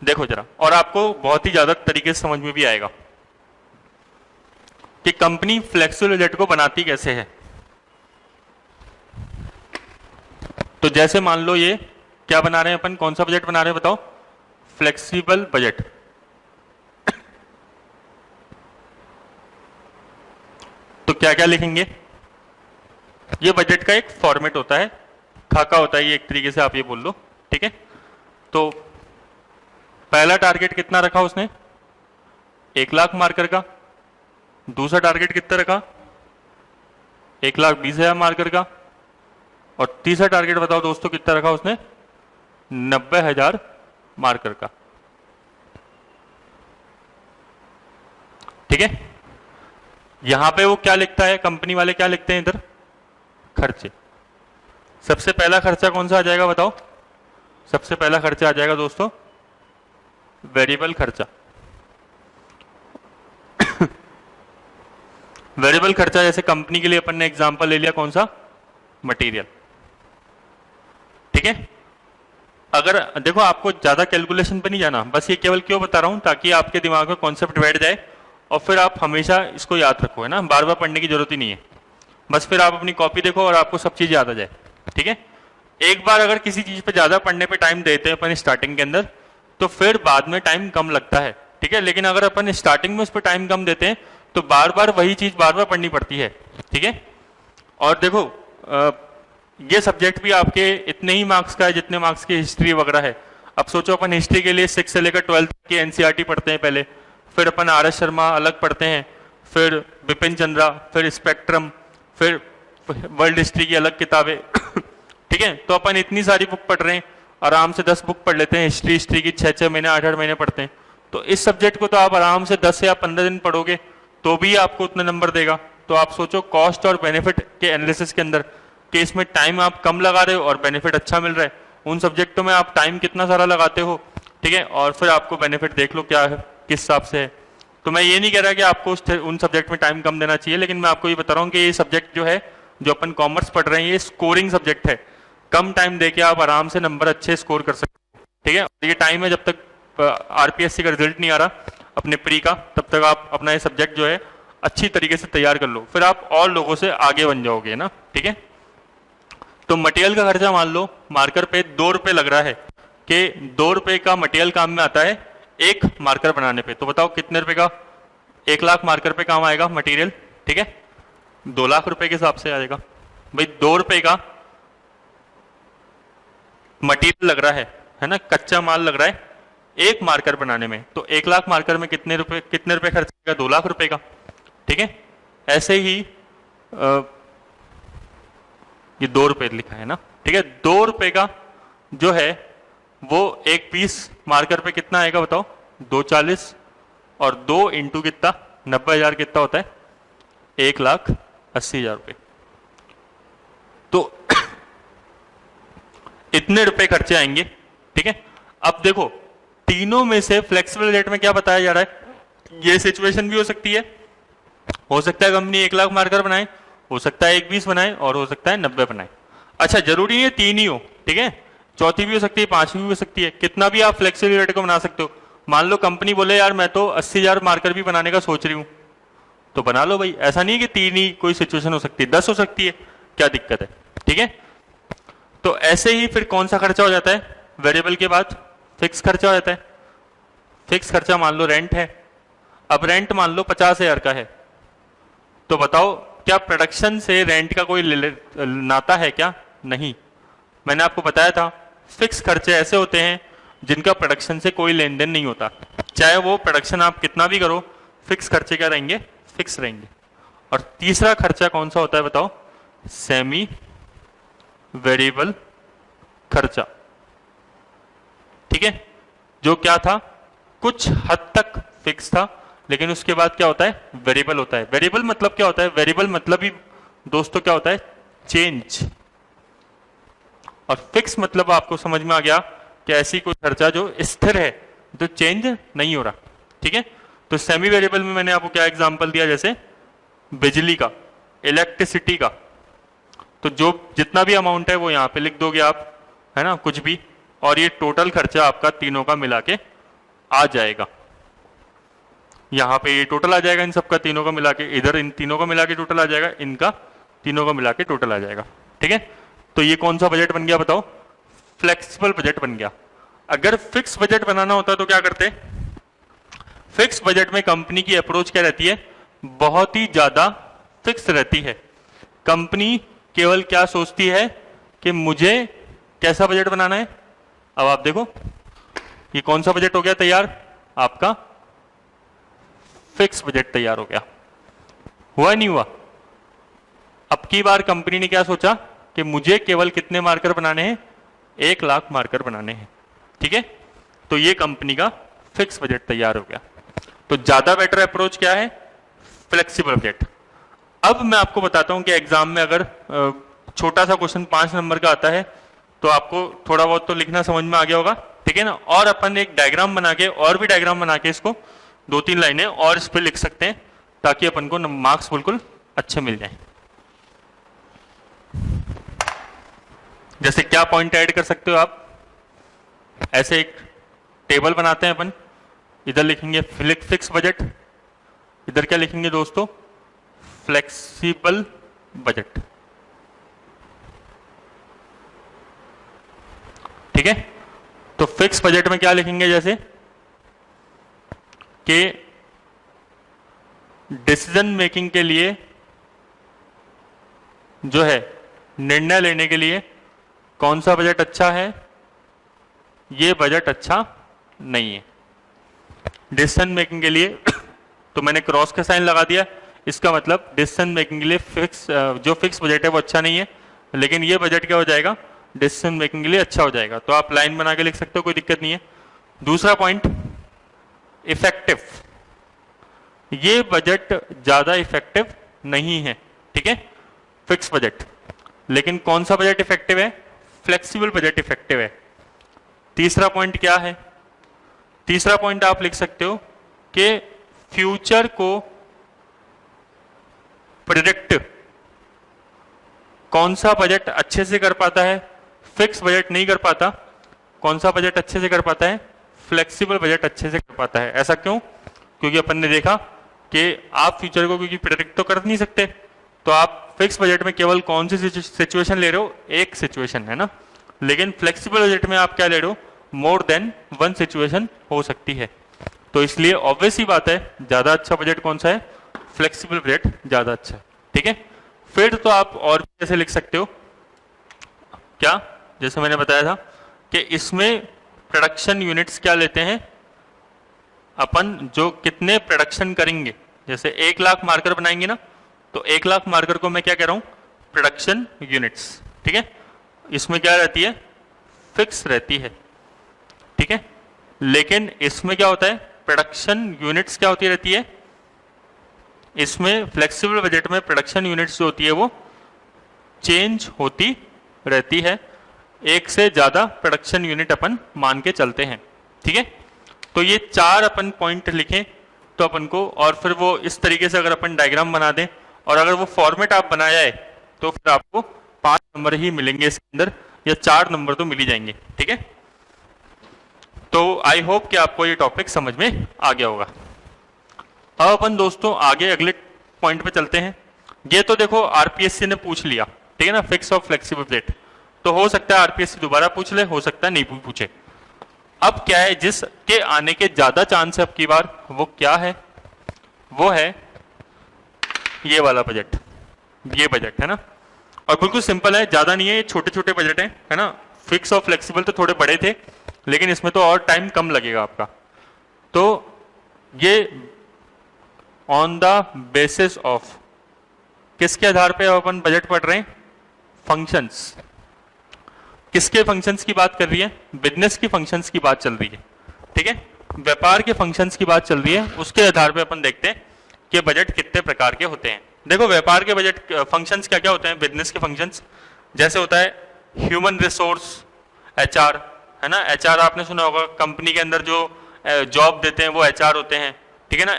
A: देखो जरा, और आपको बहुत ही ज्यादा तरीके से समझ में भी आएगा कि कंपनी फ्लेक्सिबल बजट को बनाती कैसे है। तो जैसे मान लो ये क्या बना रहे हैं अपन, कौन सा बजट बना रहे हैं बताओ? Flexible budget. तो क्या क्या लिखेंगे? ये बजट का एक फॉर्मेट होता है, खाका होता है ये, एक तरीके से आप ये बोल लो, ठीक है। तो पहला टारगेट कितना रखा उसने? 1 लाख मार्कर का। दूसरा टारगेट कितना रखा? 1,20,000 मार्कर का। और तीसरा टारगेट बताओ दोस्तों कितना रखा उसने? 90,000 मार्कर का, ठीक है। यहां पे वो क्या लिखता है, कंपनी वाले क्या लिखते हैं इधर? खर्चे। सबसे पहला खर्चा कौन सा आ जाएगा बताओ? सबसे पहला खर्चा आ जाएगा दोस्तों वेरिएबल खर्चा। वेरिएबल खर्चा जैसे कंपनी के लिए अपन ने एग्जांपल ले लिया कौन सा, मटेरियल, ठीक है। अगर देखो आपको ज्यादा कैलकुलेशन पे नहीं जाना, बस ये केवल क्यों बता रहा हूं ताकि आपके दिमाग में कॉन्सेप्ट बैठ जाए और फिर आप हमेशा इसको याद रखो, है ना, बार बार पढ़ने की जरूरत ही नहीं है, बस फिर आप अपनी कॉपी देखो और आपको सब चीज याद आ जाए, ठीक है। एक बार अगर किसी चीज पे ज्यादा पढ़ने पे टाइम देते हैं अपन स्टार्टिंग के अंदर, तो फिर बाद में टाइम कम लगता है, ठीक है। लेकिन अगर अपन स्टार्टिंग में उस पर टाइम कम देते हैं तो बार बार वही चीज बार बार पढ़नी पड़ती है, ठीक है। और देखो ये सब्जेक्ट भी आपके इतने ही मार्क्स का है जितने मार्क्स की हिस्ट्री वगैरह है। अब सोचो अपन हिस्ट्री के लिए 6 से लेकर 12 की एनसीईआरटी पढ़ते हैं पहले, फिर अपन आर एस शर्मा अलग पढ़ते हैं, फिर बिपिन चंद्रा, फिर स्पेक्ट्रम, फिर वर्ल्ड हिस्ट्री की अलग किताबें ठीक है। तो अपन इतनी सारी बुक पढ़ रहे हैं, आराम से 10 बुक पढ़ लेते हैं हिस्ट्री की, 6-6 महीने 8-8 महीने पढ़ते हैं। तो इस सब्जेक्ट को तो आप आराम से 10 या 15 दिन पढ़ोगे तो भी आपको उतना नंबर देगा। तो आप सोचो कॉस्ट और बेनिफिट के एनालिसिस के अंदर कि इसमें टाइम आप कम लगा रहे हो और बेनिफिट अच्छा मिल रहा है, उन सब्जेक्टों में आप टाइम कितना सारा लगाते हो, ठीक है, और फिर आपको बेनिफिट देख लो क्या है, किस हिसाब से है। तो मैं ये नहीं कह रहा कि आपको उन सब्जेक्ट में टाइम कम देना चाहिए, लेकिन मैं आपको ये बता रहा हूँ कि ये सब्जेक्ट जो है, जो अपन कॉमर्स पढ़ रहे हैं, ये स्कोरिंग सब्जेक्ट है। कम टाइम देके आप आराम से नंबर अच्छे स्कोर कर सकते हो, ठीक है। ये टाइम है जब तक आरपीएससी का रिजल्ट नहीं आ रहा अपने प्री का, तब तक आप अपना ये सब्जेक्ट जो है अच्छी तरीके से तैयार कर लो, फिर आप और लोगों से आगे बन जाओगे ना, ठीक है। तो मटेरियल का खर्चा मान लो मार्कर पे 2 रुपए लग रहा है कि 2 रुपए का मटेरियल काम में आता है एक मार्कर बनाने पे। तो बताओ कितने रुपए का, 1 लाख मार्कर पे काम आएगा मटेरियल, ठीक है, 2 लाख रुपए के हिसाब से आएगा भाई। 2 रुपए का मटेरियल लग रहा है ना, कच्चा माल लग रहा है एक मार्कर बनाने में, तो 1 लाख मार्कर में कितने रुपए खर्च आएगा, 2 लाख रुपए का, ठीक है। ऐसे ही ये 2 रुपए लिखा है ना, ठीक है। 2 रुपए का जो है वो एक पीस मार्कर पे कितना आएगा बताओ, 240 और 2 इंटू कितना 90,000 कितना होता है, 1,80,000 रुपए। तो इतने रुपए खर्चे आएंगे, ठीक है। अब देखो तीनों में से फ्लेक्सिबल रेट में क्या बताया जा रहा है, ये सिचुएशन भी हो सकती है, हो सकता है कंपनी 1 लाख मार्कर बनाए, हो सकता है 1 20 बनाए और हो सकता है 90 बनाए। अच्छा जरूरी नहीं है 3 ही हो, ठीक है, चौथी भी हो सकती है, 5वीं भी हो सकती है, कितना भी आप फ्लेक्सिबल रेट को बना सकते हो। मान लो कंपनी बोले यार मैं तो 80,000 मार्कर भी बनाने का सोच रही हूं, तो बना लो भाई, ऐसा नहीं कि 3 ही कोई सिचुएशन हो सकती है, 10 हो सकती है, क्या दिक्कत है, ठीक है। तो ऐसे ही फिर कौन सा खर्चा हो जाता है, वेरिएबल के बाद फिक्स खर्चा हो जाता है। फिक्स खर्चा मान लो रेंट है, अब रेंट मान लो 50,000 का है, तो बताओ क्या प्रोडक्शन से रेंट का कोई नाता है क्या, नहीं। मैंने आपको बताया था फिक्स खर्चे ऐसे होते हैं जिनका प्रोडक्शन से कोई लेन देन नहीं होता, चाहे वो प्रोडक्शन आप कितना भी करो, फिक्स खर्चे क्या रहेंगे, फिक्स रहेंगे। और तीसरा खर्चा कौन सा होता है बताओ, सेमी वेरिएबल खर्चा, ठीक है, जो क्या था कुछ हद तक फिक्स था लेकिन उसके बाद क्या होता है, वेरिएबल होता है। वेरिएबल मतलब क्या होता है, वेरिएबल मतलब ही दोस्तों क्या होता है, चेंज। और फिक्स मतलब आपको समझ में आ गया कि ऐसी कोई खर्चा जो स्थिर है, जो चेंज नहीं हो रहा, ठीक है। तो सेमी वेरिएबल में मैंने आपको क्या एग्जांपल दिया, जैसे बिजली का, इलेक्ट्रिसिटी का, तो जो जितना भी अमाउंट है वो यहां पे लिख दोगे आप, है ना, कुछ भी, और ये टोटल खर्चा आपका तीनों का मिला के आ जाएगा। यहां पे ये टोटल आ जाएगा इन सबका तीनों का मिला के, इधर इन तीनों का मिला के टोटल आ जाएगा, इनका तीनों का मिला के टोटल आ जाएगा, ठीक है। तो ये कौन सा बजट बन गया बताओ, फ्लेक्सिबल बजट बन गया। अगर फिक्स बजट बनाना होता तो क्या करते, फिक्स बजट में कंपनी की अप्रोच क्या रहती है, बहुत ही ज्यादा फिक्स रहती है। कंपनी केवल क्या सोचती है कि मुझे कैसा बजट बनाना है। अब आप देखो ये कौन सा बजट हो गया तैयार, आपका फिक्स बजट तैयार हो गया, हुआ नहीं हुआ। अब की बार कंपनी ने क्या सोचा कि मुझे केवल कितने मार्कर बनाने हैं, 1 लाख मार्कर बनाने हैं, ठीक है। तो ये कंपनी का फिक्स बजट तैयार हो गया। तो ज्यादा बेटर अप्रोच क्या है, फ्लेक्सिबल बजट। अब मैं आपको बताता हूं कि एग्जाम में अगर छोटा सा क्वेश्चन 5 नंबर का आता है तो आपको थोड़ा बहुत तो लिखना समझ में आ गया होगा, ठीक है ना। और अपन एक डायग्राम बना के, और भी डायग्राम बना के इसको 2-3 लाइनें और इस पर लिख सकते हैं ताकि अपन को मार्क्स बिल्कुल अच्छे मिल जाएं। जैसे क्या पॉइंट ऐड कर सकते हो आप, ऐसे एक टेबल बनाते हैं अपन, इधर लिखेंगे फिक्स बजट, इधर क्या लिखेंगे दोस्तों, फ्लेक्सिबल बजट। ठीक है, तो फिक्स बजट में क्या लिखेंगे, जैसे कि डिसीजन मेकिंग के लिए जो है, निर्णय लेने के लिए कौन सा बजट अच्छा है, ये बजट अच्छा नहीं है। डिसीजन मेकिंग के लिए तो मैंने क्रॉस का साइन लगा दिया, इसका मतलब डिसीजन मेकिंग के लिए जो फिक्स बजट है वो अच्छा नहीं है, लेकिन ये बजट क्या हो जाएगा, डिसीजन मेकिंग के लिए अच्छा हो जाएगा। तो आप लाइन बना के लिख सकते हो, कोई दिक्कत नहीं है। दूसरा पॉइंट, इफेक्टिव, ये बजट ज्यादा इफेक्टिव नहीं है। ठीक है, फिक्स बजट, लेकिन कौन सा बजट इफेक्टिव है, फ्लेक्सिबल बजट इफेक्टिव है। तीसरा पॉइंट क्या है, तीसरा पॉइंट आप लिख सकते हो कि फ्यूचर को प्रिडिक्ट कौन सा बजट अच्छे से कर पाता है, फिक्स बजट नहीं कर पाता। कौन सा बजट अच्छे से कर पाता है, फ्लेक्सिबल बजट अच्छे से कर पाता है। ऐसा क्यों, क्योंकि अपन ने देखा कि आप फ्यूचर को क्योंकि प्रिडिक्ट तो कर नहीं सकते, तो आप फिक्स बजट में केवल कौन सी सिचुएशन ले रहे हो, एक सिचुएशन है ना, लेकिन फ्लेक्सिबल बजट में आप क्या ले रहे हो, मोर देन वन सिचुएशन हो सकती है। तो इसलिए ऑब्वियस ही बात है, ज्यादा अच्छा बजट कौन सा है, फ्लेक्सिबल बजट ज्यादा अच्छा है। ठीक है, फिर तो आप और भी ऐसे लिख सकते हो, क्या, जैसे मैंने बताया था कि इसमें प्रोडक्शन यूनिट्स क्या लेते हैं अपन, जो कितने प्रोडक्शन करेंगे। जैसे 1 लाख मार्कर बनाएंगे ना, तो 1 लाख मार्कर को मैं क्या कह रहा हूं, प्रोडक्शन यूनिट्स। ठीक है, इसमें क्या रहती है, फिक्स रहती है। ठीक है, लेकिन इसमें क्या होता है, प्रोडक्शन यूनिट्स क्या होती रहती है, इसमें फ्लेक्सिबल बजट में प्रोडक्शन यूनिट्स जो होती है वो चेंज होती रहती है, एक से ज्यादा प्रोडक्शन यूनिट अपन मान के चलते हैं। ठीक है, तो ये 4 अपन पॉइंट लिखें तो अपन को, और फिर वो इस तरीके से अगर अपन डायग्राम बना दें और अगर वो फॉर्मेट आप बनाया है तो फिर आपको 5 नंबर ही मिलेंगे इसके अंदर, या 4 नंबर तो मिल ही जाएंगे। ठीक है, तो आई होप कि आपको ये टॉपिक समझ में आ गया होगा। अब अपन दोस्तों आगे अगले पॉइंट पे चलते हैं। ये तो देखो आरपीएससी ने पूछ लिया, ठीक है ना, फिक्स और फ्लेक्सिबल बजट, तो हो सकता है आरपीएससी दोबारा पूछ ले, हो सकता है नहीं पूछे। अब क्या है, जिसके आने के ज्यादा चांस है अब की बार, वो क्या है, वो है ये वाला बजट, ये बजट है ना, और बिल्कुल सिंपल है, ज्यादा नहीं है, ये छोटे छोटे बजट है ना। फिक्स और फ्लेक्सिबल तो थोड़े बड़े थे, लेकिन इसमें तो और टाइम कम लगेगा आपका। तो ये ऑन द बेसिस ऑफ, किसके आधार पे अपन बजट पढ़ रहे हैं, फंक्शंस। किसके फंक्शंस की बात कर रही है, बिजनेस की फंक्शंस की बात चल रही है। ठीक है, व्यापार के फंक्शंस की बात चल रही है, उसके आधार पे अपन देखते हैं कि बजट कितने प्रकार के होते हैं। देखो व्यापार के बजट फंक्शंस क्या क्या होते हैं, बिजनेस के फंक्शंस, जैसे होता है ह्यूमन रिसोर्स, एचआर, है ना। एचआर आपने सुना होगा, कंपनी के अंदर जो जॉब देते हैं वो एचआर होते हैं। ठीक है ना,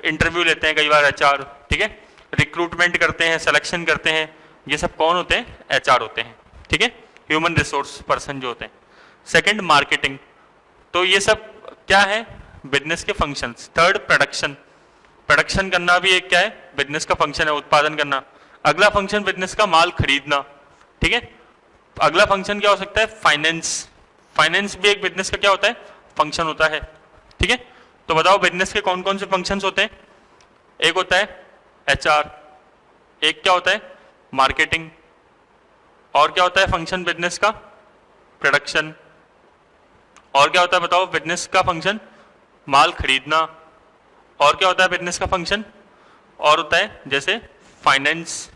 A: इंटरव्यू लेते हैं कई बार एचआर, ठीक है, रिक्रूटमेंट करते हैं, सिलेक्शन करते हैं, ये सब कौन होते हैं, एचआर होते हैं। ठीक है, ह्यूमन रिसोर्स पर्सन जो होते हैं। सेकंड मार्केटिंग, तो ये सब क्या है, बिजनेस के फंक्शंस। थर्ड प्रोडक्शन, प्रोडक्शन करना भी एक क्या है, बिजनेस का फंक्शन है, उत्पादन करना। अगला फंक्शन बिजनेस का माल खरीदना। ठीक है, अगला फंक्शन क्या हो सकता है, फाइनेंस। फाइनेंस भी एक बिजनेस का क्या होता है, फंक्शन होता है। ठीक है, तो बताओ बिजनेस के कौन कौन से फंक्शंस होते हैं, एक होता है एचआर, एक क्या होता है मार्केटिंग, और क्या होता है फंक्शन बिजनेस का, प्रोडक्शन, और क्या होता है बताओ बिजनेस का फंक्शन, माल खरीदना, और क्या होता है बिजनेस का फंक्शन, और होता है जैसे फाइनेंस।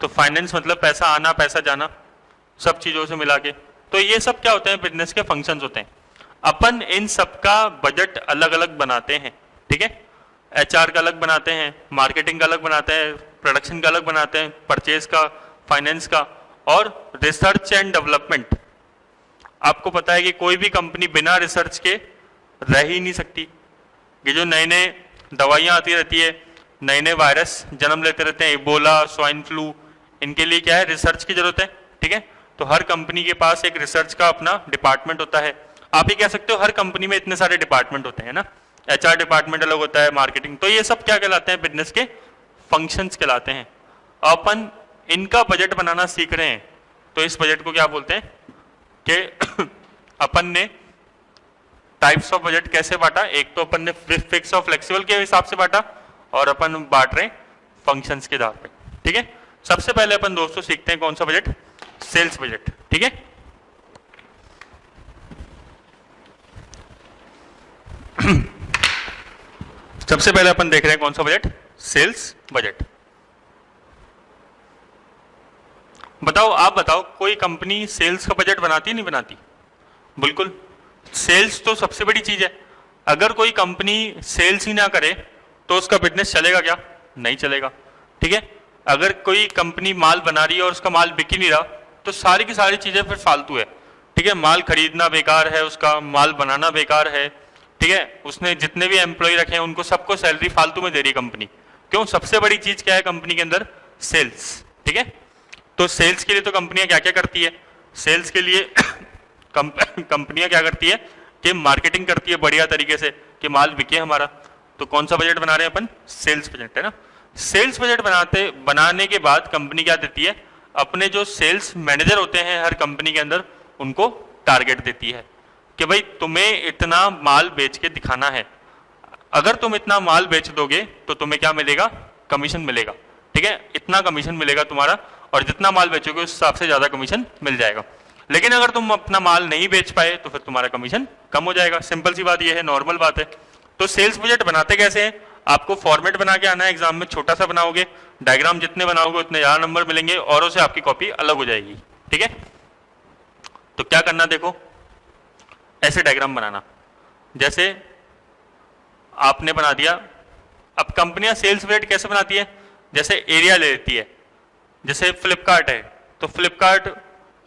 A: तो फाइनेंस मतलब पैसा आना पैसा जाना, सब चीजों से मिला के। तो ये सब क्या होते हैं, बिजनेस के फंक्शंस होते हैं। अपन इन सब का बजट अलग अलग बनाते हैं। ठीक है, एचआर का अलग बनाते हैं, मार्केटिंग का अलग बनाते हैं, प्रोडक्शन का अलग बनाते हैं, परचेज का, फाइनेंस का, और रिसर्च एंड डेवलपमेंट। आपको पता है कि कोई भी कंपनी बिना रिसर्च के रह ही नहीं सकती। ये जो नए नए दवाइयाँ आती रहती है, नए नए वायरस जन्म लेते रहते हैं, इबोला, स्वाइन फ्लू, इनके लिए क्या है, रिसर्च की जरूरत है। ठीक है, तो हर कंपनी के पास एक रिसर्च का अपना डिपार्टमेंट होता है। आप ही कह सकते हो हर कंपनी में इतने सारे डिपार्टमेंट होते हैं ना, एचआर डिपार्टमेंट अलग होता है, मार्केटिंग, तो ये सब क्या कहलाते हैं, बिजनेस के फंक्शंस कहलाते हैं। अपन इनका बजट बनाना सीख रहे हैं, तो इस बजट को क्या बोलते हैं कि अपन ने टाइप्स ऑफ बजट कैसे बांटा, एक तो अपन ने फिक्स और फ्लेक्सिबल के हिसाब से बांटा, और अपन बांट रहे फंक्शंस के आधार पे। ठीक है, सबसे पहले अपन दोस्तों सीखते हैं कौन सा बजट, सेल्स बजट। ठीक है, सबसे पहले अपन देख रहे हैं कौन सा बजट, सेल्स बजट। बताओ, आप बताओ, कोई कंपनी सेल्स का बजट बनाती है नहीं बनाती? बिल्कुल, सेल्स तो सबसे बड़ी चीज है। अगर कोई कंपनी सेल्स ही ना करे तो उसका बिजनेस चलेगा क्या? नहीं चलेगा। ठीक है, अगर कोई कंपनी माल बना रही है और उसका माल बिक ही नहीं रहा तो सारी की सारी चीजें फिर फालतू है। ठीक है, माल खरीदना बेकार है, उसका माल बनाना बेकार है। ठीक है, उसने जितने भी एम्प्लॉय रखे हैं उनको सबको सैलरी फालतू में दे रही कंपनी। क्यों? सबसे बड़ी चीज क्या है कंपनी के अंदर? सेल्स। ठीक है, तो सेल्स के लिए तो कंपनियां क्या क्या करती है? सेल्स के लिए कंपनियां क्या करती है कि मार्केटिंग करती है बढ़िया तरीके से कि माल बिके हमारा। तो कौन सा बजट बना रहे हैं अपन? सेल्स बजट, है ना। सेल्स बजट बनाने के बाद कंपनी क्या देती है? अपने जो सेल्स मैनेजर होते हैं हर कंपनी के अंदर, उनको टारगेट देती है कि भाई तुम्हें इतना माल बेच के दिखाना है। अगर तुम इतना माल बेच दोगे तो तुम्हें क्या मिलेगा? कमीशन मिलेगा। ठीक है, इतना कमीशन मिलेगा तुम्हारा, और जितना माल बेचोगे उस हिसाब से ज्यादा कमीशन मिल जाएगा। लेकिन अगर तुम अपना माल नहीं बेच पाए तो फिर तुम्हारा कमीशन कम हो जाएगा। सिंपल सी बात यह है, नॉर्मल बात है। तो सेल्स बजट बनाते कैसे हैं? आपको फॉर्मेट बना के आना है, एग्जाम में छोटा सा बनाओगे, डायग्राम जितने बनाओगे उतने ज्यादा नंबर मिलेंगे, औरों से आपकी कॉपी अलग हो जाएगी। ठीक है, तो क्या करना, देखो ऐसे डायग्राम बनाना, जैसे आपने बना दिया। अब कंपनियां सेल्स बजट कैसे बनाती है? जैसे एरिया ले लेती है, जैसे फ्लिपकार्ट है, तो फ्लिपकार्ट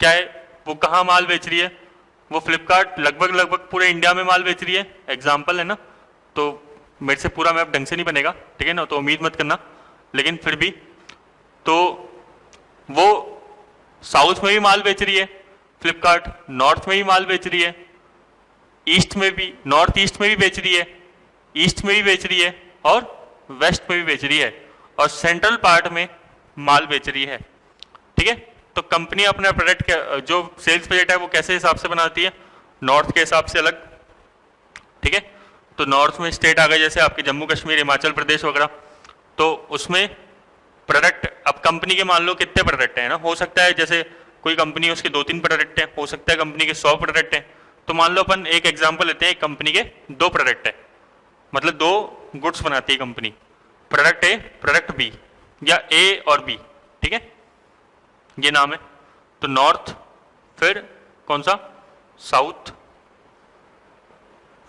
A: क्या है, वो कहाँ माल बेच रही है? वो फ्लिपकार्ट लगभग पूरे इंडिया में माल बेच रही है, एग्जाम्पल है ना। तो मेरे से पूरा मैप ढंग से नहीं बनेगा, ठीक है ना, तो उम्मीद मत करना, लेकिन फिर भी तो वो साउथ में भी माल बेच रही है फ्लिपकार्ट, नॉर्थ में भी माल बेच रही है, ईस्ट में भी, नॉर्थ ईस्ट में भी बेच रही है, ईस्ट में भी बेच रही है, और वेस्ट में भी बेच रही है, और सेंट्रल पार्ट में माल बेच रही है। ठीक है, तो कंपनी अपना प्रोडक्ट जो सेल्स बजट है वो कैसे हिसाब से बनाती है? नॉर्थ के हिसाब से अलग। ठीक है, तो नॉर्थ में स्टेट आ गए जैसे आपके जम्मू कश्मीर, हिमाचल प्रदेश वगैरह, तो उसमें प्रोडक्ट, अब कंपनी के मान लो कितने प्रोडक्ट हैं ना, हो सकता है जैसे कोई कंपनी उसके 2-3 प्रोडक्ट हैं, हो सकता है कंपनी के 100 प्रोडक्ट हैं। तो मान लो अपन एक एग्जांपल लेते हैं, एक कंपनी के 2 प्रोडक्ट है, मतलब 2 गुड्स बनाती है company, product A, product B, या ए और बी। ठीक है, ये नाम है। तो नॉर्थ, फिर कौन सा? साउथ,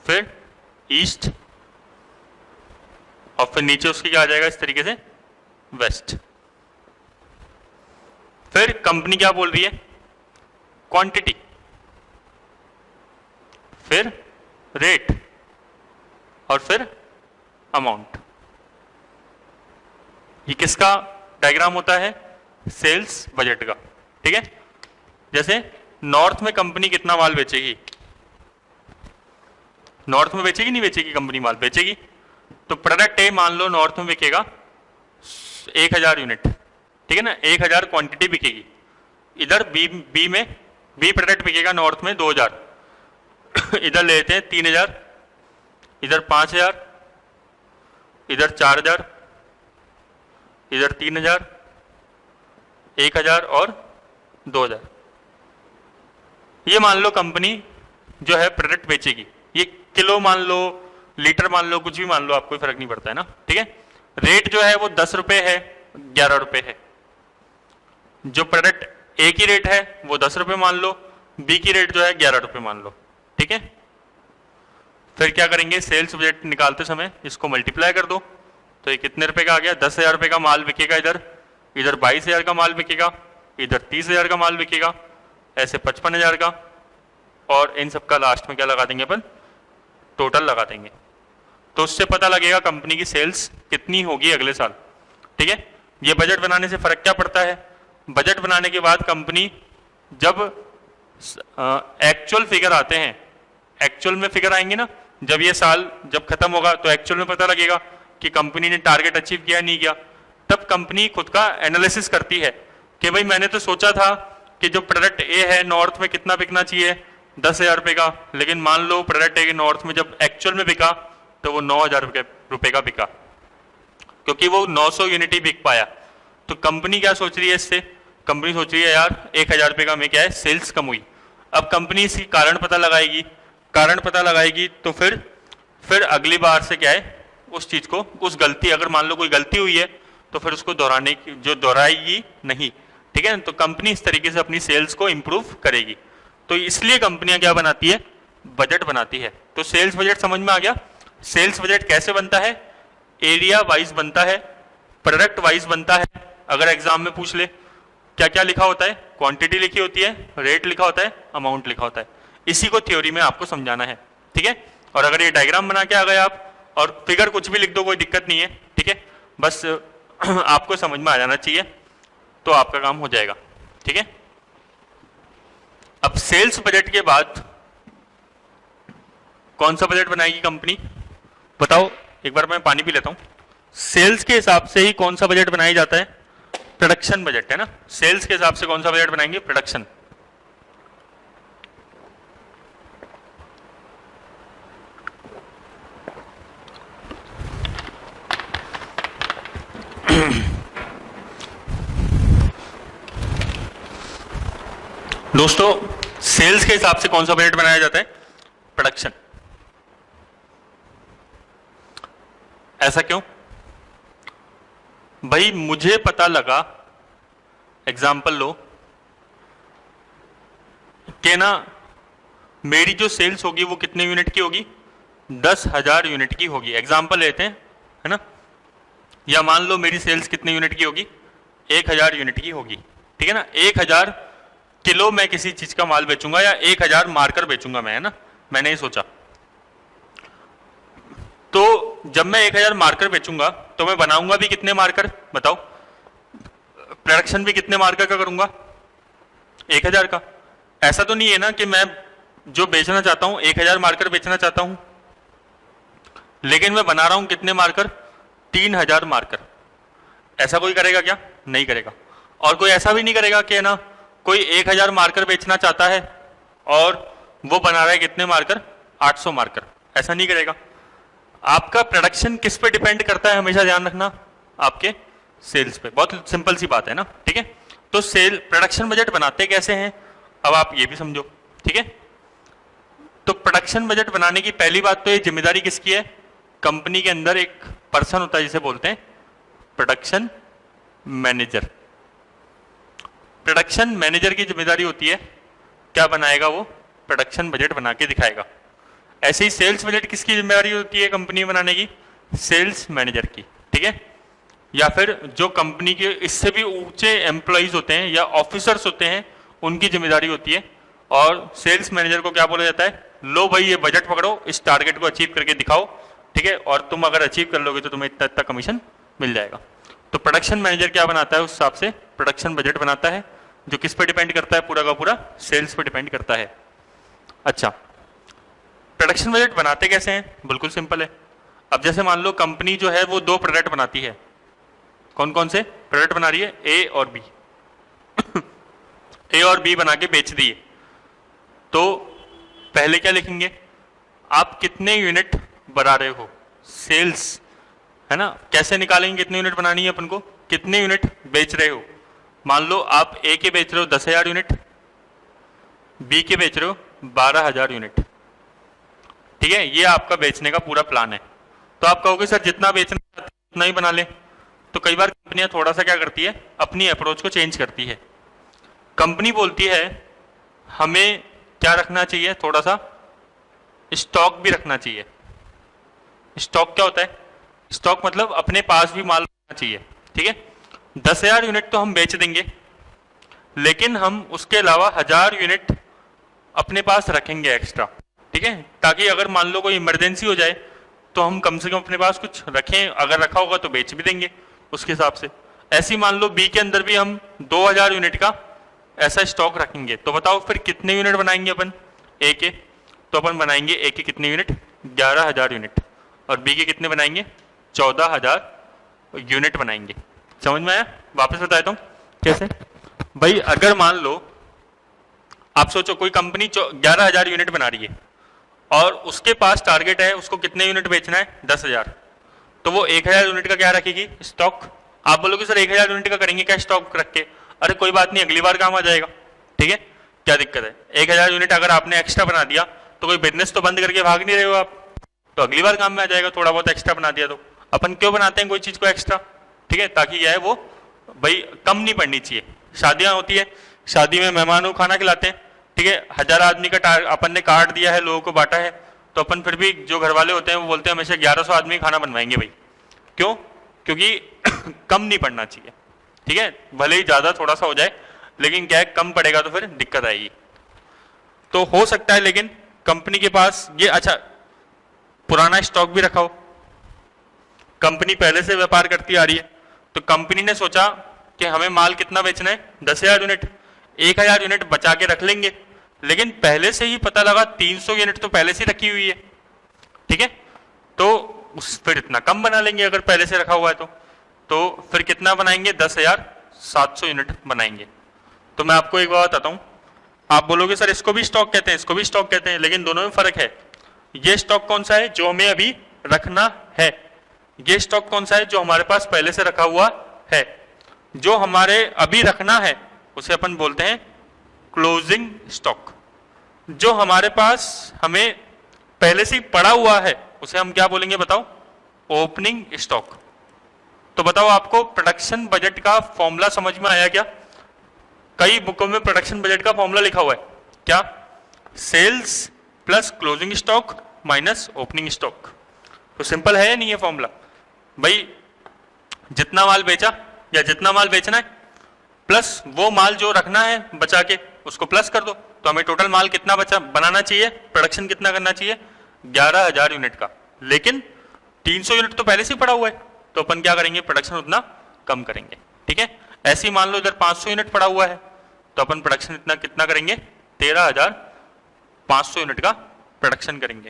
A: फिर ईस्ट, और फिर नीचे उसकी क्या आ जाएगा इस तरीके से? वेस्ट। फिर कंपनी क्या बोल रही है? क्वांटिटी, फिर रेट, और फिर अमाउंट। ये किसका डायग्राम होता है? सेल्स बजट का। ठीक है, जैसे नॉर्थ में कंपनी कितना माल बेचेगी? नॉर्थ में बेचेगी नहीं बेचेगी कंपनी? माल बेचेगी। तो प्रोडक्ट ए मान लो नॉर्थ में बिकेगा 1000 यूनिट, ठीक है ना, 1000 क्वांटिटी बिकेगी। इधर बी में बी प्रोडक्ट बिकेगा नॉर्थ में 2000, इधर ले लेते हैं 3000, इधर 5000, इधर 4000, इधर 3000, 1000 और 2000। ये मान लो कंपनी जो है प्रोडक्ट बेचेगी। ये किलो मान लो, लीटर मान लो, कुछ भी मान लो, आपको कोई फर्क नहीं पड़ता है ना। ठीक है, रेट जो है वो 10 रुपए है, 11 रुपए है। जो प्रोडक्ट ए की रेट है वो 10 रुपए मान लो, बी की रेट जो है 11 रुपए मान लो। ठीक है, फिर क्या करेंगे? सेल्स बजट निकालते समय इसको मल्टीप्लाई कर दो, तो ये कितने रुपए का आ गया? 10,000 रुपए का माल बिकेगा इधर, इधर 22,000 का माल बिकेगा, इधर 30,000 का माल बिकेगा, ऐसे 55,000 का, और इन सबका लास्ट में क्या लगा देंगे अपन? टोटल लगा देंगे। तो उससे पता लगेगा कंपनी की सेल्स कितनी होगी अगले साल। ठीक है, ये बजट बनाने से फर्क क्या पड़ता है? बजट बनाने के बाद कंपनी जब एक्चुअल फिगर आते हैं, एक्चुअल में फिगर आएंगे ना, जब ये साल जब खत्म होगा तो एक्चुअल में पता लगेगा कि कंपनी ने टारगेट अचीव किया नहीं किया। तब कंपनी खुद का एनालिसिस करती है कि भाई मैंने तो सोचा था कि जो प्रोडक्ट ए है नॉर्थ में कितना बिकना चाहिए, 10,000 रुपये का, लेकिन मान लो प्रोडक्ट ए के नॉर्थ में जब एक्चुअल में बिका तो वो 9,000 रुपये का बिका, क्योंकि वो 900 यूनिट ही बिक पाया। तो कंपनी क्या सोच रही है इससे? कंपनी सोच रही है यार 1,000 रुपये का में क्या है, सेल्स कम हुई। अब कंपनी इसकी कारण पता लगाएगी, कारण पता लगाएगी तो फिर अगली बार से क्या है, उस चीज को, उस गलती, अगर मान लो कोई गलती हुई है तो फिर उसको दोहराने की, जो दोहराएगी नहीं। ठीक है, तो कंपनी इस तरीके से अपनी सेल्स को इंप्रूव करेगी। तो इसलिए कंपनियां क्या बनाती है, बजट बनाती है। तो सेल्स बजट समझ में आ गया। सेल्स बजट कैसे बनता है? एरिया वाइज बनता है, प्रोडक्ट वाइज बनता है। अगर एग्जाम में पूछ ले क्या क्या लिखा होता है, क्वांटिटी लिखी होती है, रेट लिखा होता है, अमाउंट लिखा होता है। इसी को थ्योरी में आपको समझाना है। ठीक है, और अगर ये डायग्राम बना के आ गए आप और फिगर कुछ भी लिख दो, कोई दिक्कत नहीं है। ठीक है, बस आपको समझ में आ जाना चाहिए तो आपका काम हो जाएगा। ठीक है, अब सेल्स बजट के बाद कौन सा बजट बनाएगी कंपनी, बताओ। एक बार मैं पानी पी लेता हूं। सेल्स के हिसाब से ही कौन सा बजट बनाया जाता है? प्रोडक्शन बजट है ना। सेल्स के हिसाब से कौन सा बजट बनाएंगे? प्रोडक्शन। दोस्तों, सेल्स के हिसाब से कौन सा बजट बनाया जाता है? प्रोडक्शन। ऐसा क्यों भाई? मुझे पता लगा, एग्जाम्पल लो कि ना मेरी जो सेल्स होगी वो कितने यूनिट की होगी? 10,000 यूनिट की होगी। एग्जाम्पल लेते हैं, है ना। या मान लो मेरी सेल्स कितने यूनिट की होगी? 1,000 यूनिट की होगी। ठीक है ना, 1,000 किलो मैं किसी चीज का माल बेचूंगा या 1,000 मार्कर बेचूंगा मैं, है ना। मैंने ये सोचा, तो जब मैं 1,000 मार्कर बेचूंगा तो मैं बनाऊंगा भी कितने मार्कर, बताओ। प्रोडक्शन भी कितने मार्कर का करूंगा? 1,000 का। ऐसा तो नहीं है ना कि मैं जो बेचना चाहता हूं 1,000 मार्कर बेचना चाहता हूं, लेकिन मैं बना रहा हूं कितने मार्कर? 3,000 मार्कर। ऐसा कोई करेगा क्या? नहीं करेगा। और कोई ऐसा भी नहीं करेगा कि ना कोई 1,000 मार्कर बेचना चाहता है और वो बना रहा है कितने मार्कर? 800 मार्कर। ऐसा नहीं करेगा। आपका प्रोडक्शन किस पे डिपेंड करता है, हमेशा ध्यान रखना, आपके सेल्स पे। बहुत सिंपल सी बात है ना। ठीक है, तो सेल प्रोडक्शन बजट बनाते कैसे हैं, अब आप ये भी समझो। ठीक है, तो प्रोडक्शन बजट बनाने की पहली बात तो ये जिम्मेदारी किसकी है? कंपनी के अंदर एक पर्सन होता है जिसे बोलते हैं प्रोडक्शन मैनेजर। प्रोडक्शन मैनेजर की जिम्मेदारी होती है, क्या बनाएगा वो? प्रोडक्शन बजट बना के दिखाएगा। ऐसे ही सेल्स बजट किसकी जिम्मेदारी होती है कंपनी बनाने की? सेल्स मैनेजर की। ठीक है, या फिर जो कंपनी के इससे भी ऊंचे एम्प्लॉइज होते हैं या ऑफिसर्स होते हैं, उनकी जिम्मेदारी होती है। और सेल्स मैनेजर को क्या बोला जाता है? लो भाई, ये बजट पकड़ो, इस टारगेट को अचीव करके दिखाओ। ठीक है, और तुम अगर अचीव कर लोगे तो तुम्हें इतना इतना कमीशन मिल जाएगा। तो प्रोडक्शन मैनेजर क्या बनाता है? उस हिसाब से प्रोडक्शन बजट बनाता है, जो किस पे डिपेंड करता है? पूरा का पूरा सेल्स पे डिपेंड करता है। अच्छा, प्रोडक्शन बजट बनाते कैसे हैं? बिल्कुल सिंपल है। अब जैसे मान लो कंपनी जो है वो 2 प्रोडक्ट बनाती है। कौन कौन से प्रोडक्ट बना रही है? ए और बी। ए और बी बना के बेच दिए, तो पहले क्या लिखेंगे? आप कितने यूनिट बना रहे हो? सेल्स, है ना। कैसे निकालेंगे कितने यूनिट बनानी है अपन को? कितने यूनिट बेच रहे हो। मान लो आप ए के बेच रहे हो 10,000 यूनिट, बी के बेच रहे हो 12,000 यूनिट। ठीक है, ये आपका बेचने का पूरा प्लान है। तो आप कहोगे सर जितना बेचना चाहते हैं उतना ही बना ले। तो कई बार कंपनियां थोड़ा सा क्या करती है, अपनी अप्रोच को चेंज करती है। कंपनी बोलती है हमें क्या रखना चाहिए, थोड़ा सा स्टॉक भी रखना चाहिए। स्टॉक क्या होता है? स्टॉक मतलब अपने पास भी माल रखना चाहिए। ठीक है, 10,000 यूनिट तो हम बेच देंगे, लेकिन हम उसके अलावा 1,000 यूनिट अपने पास रखेंगे एक्स्ट्रा। ठीक है, ताकि अगर मान लो कोई इमरजेंसी हो जाए तो हम कम से कम अपने पास कुछ रखें, अगर रखा होगा तो बेच भी देंगे उसके हिसाब से। ऐसे ही मान लो बी के अंदर भी हम 2000 यूनिट का ऐसा स्टॉक रखेंगे, तो बताओ फिर कितने यूनिट बनाएंगे अपन ए के? तो अपन बनाएंगे ए के कितने यूनिट? 11000 यूनिट। और बी के कितने बनाएंगे? 14000 यूनिट बनाएंगे। समझ में आया? वापस बता देता हूं कैसे। भाई अगर मान लो आप सोचो कोई कंपनी 11000 यूनिट बना रही है और उसके पास टारगेट है उसको कितने यूनिट बेचना है? 10000। तो वो 1000 यूनिट का क्या रखेगी? स्टॉक। आप बोलोगे सर 1000 यूनिट का करेंगे क्या स्टॉक रख के? अरे कोई बात नहीं, अगली बार काम आ जाएगा। ठीक है, क्या दिक्कत है? 1000 यूनिट अगर आपने एक्स्ट्रा बना दिया तो कोई बिजनेस तो बंद करके भाग नहीं रहे हो आप, तो अगली बार काम में आ जाएगा। थोड़ा बहुत एक्स्ट्रा बना दिया तो अपन क्यों बनाते हैं कोई चीज को एक्स्ट्रा? ठीक है, ताकि क्या है वो भाई कम नहीं पड़नी चाहिए। शादियां होती है, शादी में मेहमानों को खाना खिलाते हैं, ठीक है, 1000 आदमी का अपन ने कार्ड दिया है, लोगों को बांटा है, तो अपन फिर भी जो घर वाले होते हैं वो बोलते हैं हमेशा 1100 आदमी खाना बनवाएंगे भाई। क्यों? क्योंकि कम नहीं पड़ना चाहिए। ठीक है, भले ही ज्यादा थोड़ा सा हो जाए, लेकिन क्या है कम पड़ेगा तो फिर दिक्कत आएगी। तो हो सकता है लेकिन कंपनी के पास ये अच्छा पुराना स्टॉक भी रखा हो, कंपनी पहले से व्यापार करती आ रही है, तो कंपनी ने सोचा कि हमें माल कितना बेचना है? 10000 यूनिट। 1000 यूनिट बचा के रख लेंगे, लेकिन पहले से ही पता लगा 300 यूनिट तो पहले से रखी हुई है। ठीक है, तो फिर इतना कम बना लेंगे अगर पहले से रखा हुआ है तो फिर कितना बनाएंगे? 10700 यूनिट बनाएंगे। तो मैं आपको एक बात बताता हूं, आप बोलोगे सर इसको भी स्टॉक कहते हैं, इसको भी स्टॉक कहते हैं, लेकिन दोनों में फर्क है। ये स्टॉक कौन सा है? जो हमें अभी रखना है। ये स्टॉक कौन सा है? जो हमारे पास पहले से रखा हुआ है। जो हमारे अभी रखना है उसे अपन बोलते हैं क्लोजिंग स्टॉक। जो हमारे पास हमें पहले से ही पड़ा हुआ है उसे हम क्या बोलेंगे बताओ? Opening stock. तो बताओ आपको प्रोडक्शन बजट का फॉर्मूला समझ में आया क्या? कई बुकों में प्रोडक्शन बजट का फॉर्मूला लिखा हुआ है क्या? Sales plus closing stock minus opening stock. तो सिंपल है या नहीं है फॉर्मूला? भाई जितना माल बेचा या जितना माल बेचना है प्लस वो माल जो रखना है बचा के उसको प्लस कर दो, तो हमें टोटल माल कितना बचा बनाना चाहिए? प्रोडक्शन कितना करना चाहिए? 11000 यूनिट का। लेकिन 300 यूनिट तो पहले से ही पड़ा हुआ है, तो अपन क्या करेंगे? प्रोडक्शन उतना कम करेंगे। ठीक है, ऐसे ही मान लो इधर 500 यूनिट पड़ा हुआ है, तो अपन प्रोडक्शन इतना कितना करेंगे? 13500 यूनिट का प्रोडक्शन करेंगे।